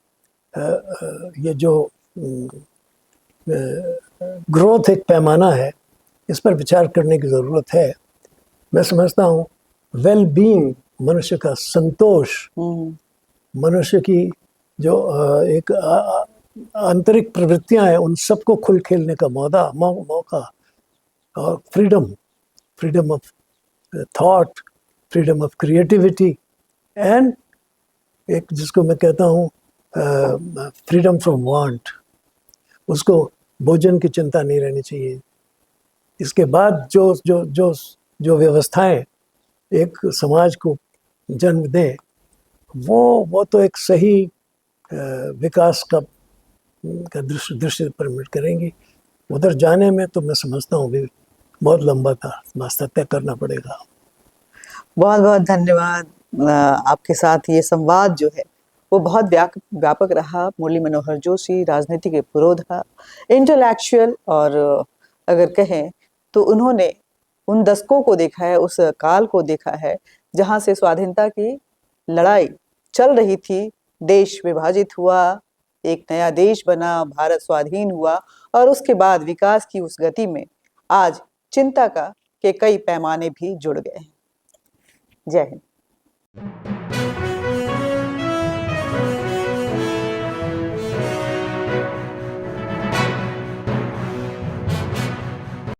ये जो ग्रोथ एक पैमाना है, इस पर विचार करने की ज़रूरत है। मैं समझता हूँ वेल बीइंग, मनुष्य का संतोष, मनुष्य की जो एक आंतरिक प्रवृत्तियां हैं, उन सबको खुल खेलने का मौका और freedom of thought, freedom of creativity, and एक जिसको मैं कहता हूँ फ्रीडम फ्रॉम वांट, उसको भोजन की चिंता नहीं रहनी चाहिए। इसके बाद जो जो जो जो व्यवस्थाएं एक समाज को जन्म दें, वो तो एक सही विकास का दृश्य परमिट करेंगी। उधर जाने में तो मैं समझता हूँ भी बहुत लंबा रास्ता तय करना पड़ेगा। बहुत बहुत धन्यवाद। आपके साथ ये संवाद जो है वो बहुत व्यापक रहा। मुरली मनोहर जोशी राजनीति के पुरोधा, इंटेलेक्चुअल, और अगर कहें तो उन्होंने उन दशकों को देखा है, उस काल को देखा है जहां से स्वाधीनता की लड़ाई चल रही थी, देश विभाजित हुआ, एक नया देश बना, भारत स्वाधीन हुआ, और उसके बाद विकास की उस गति में आज चिंता के कई पैमाने भी जुड़ गए हैं। जय हिंद।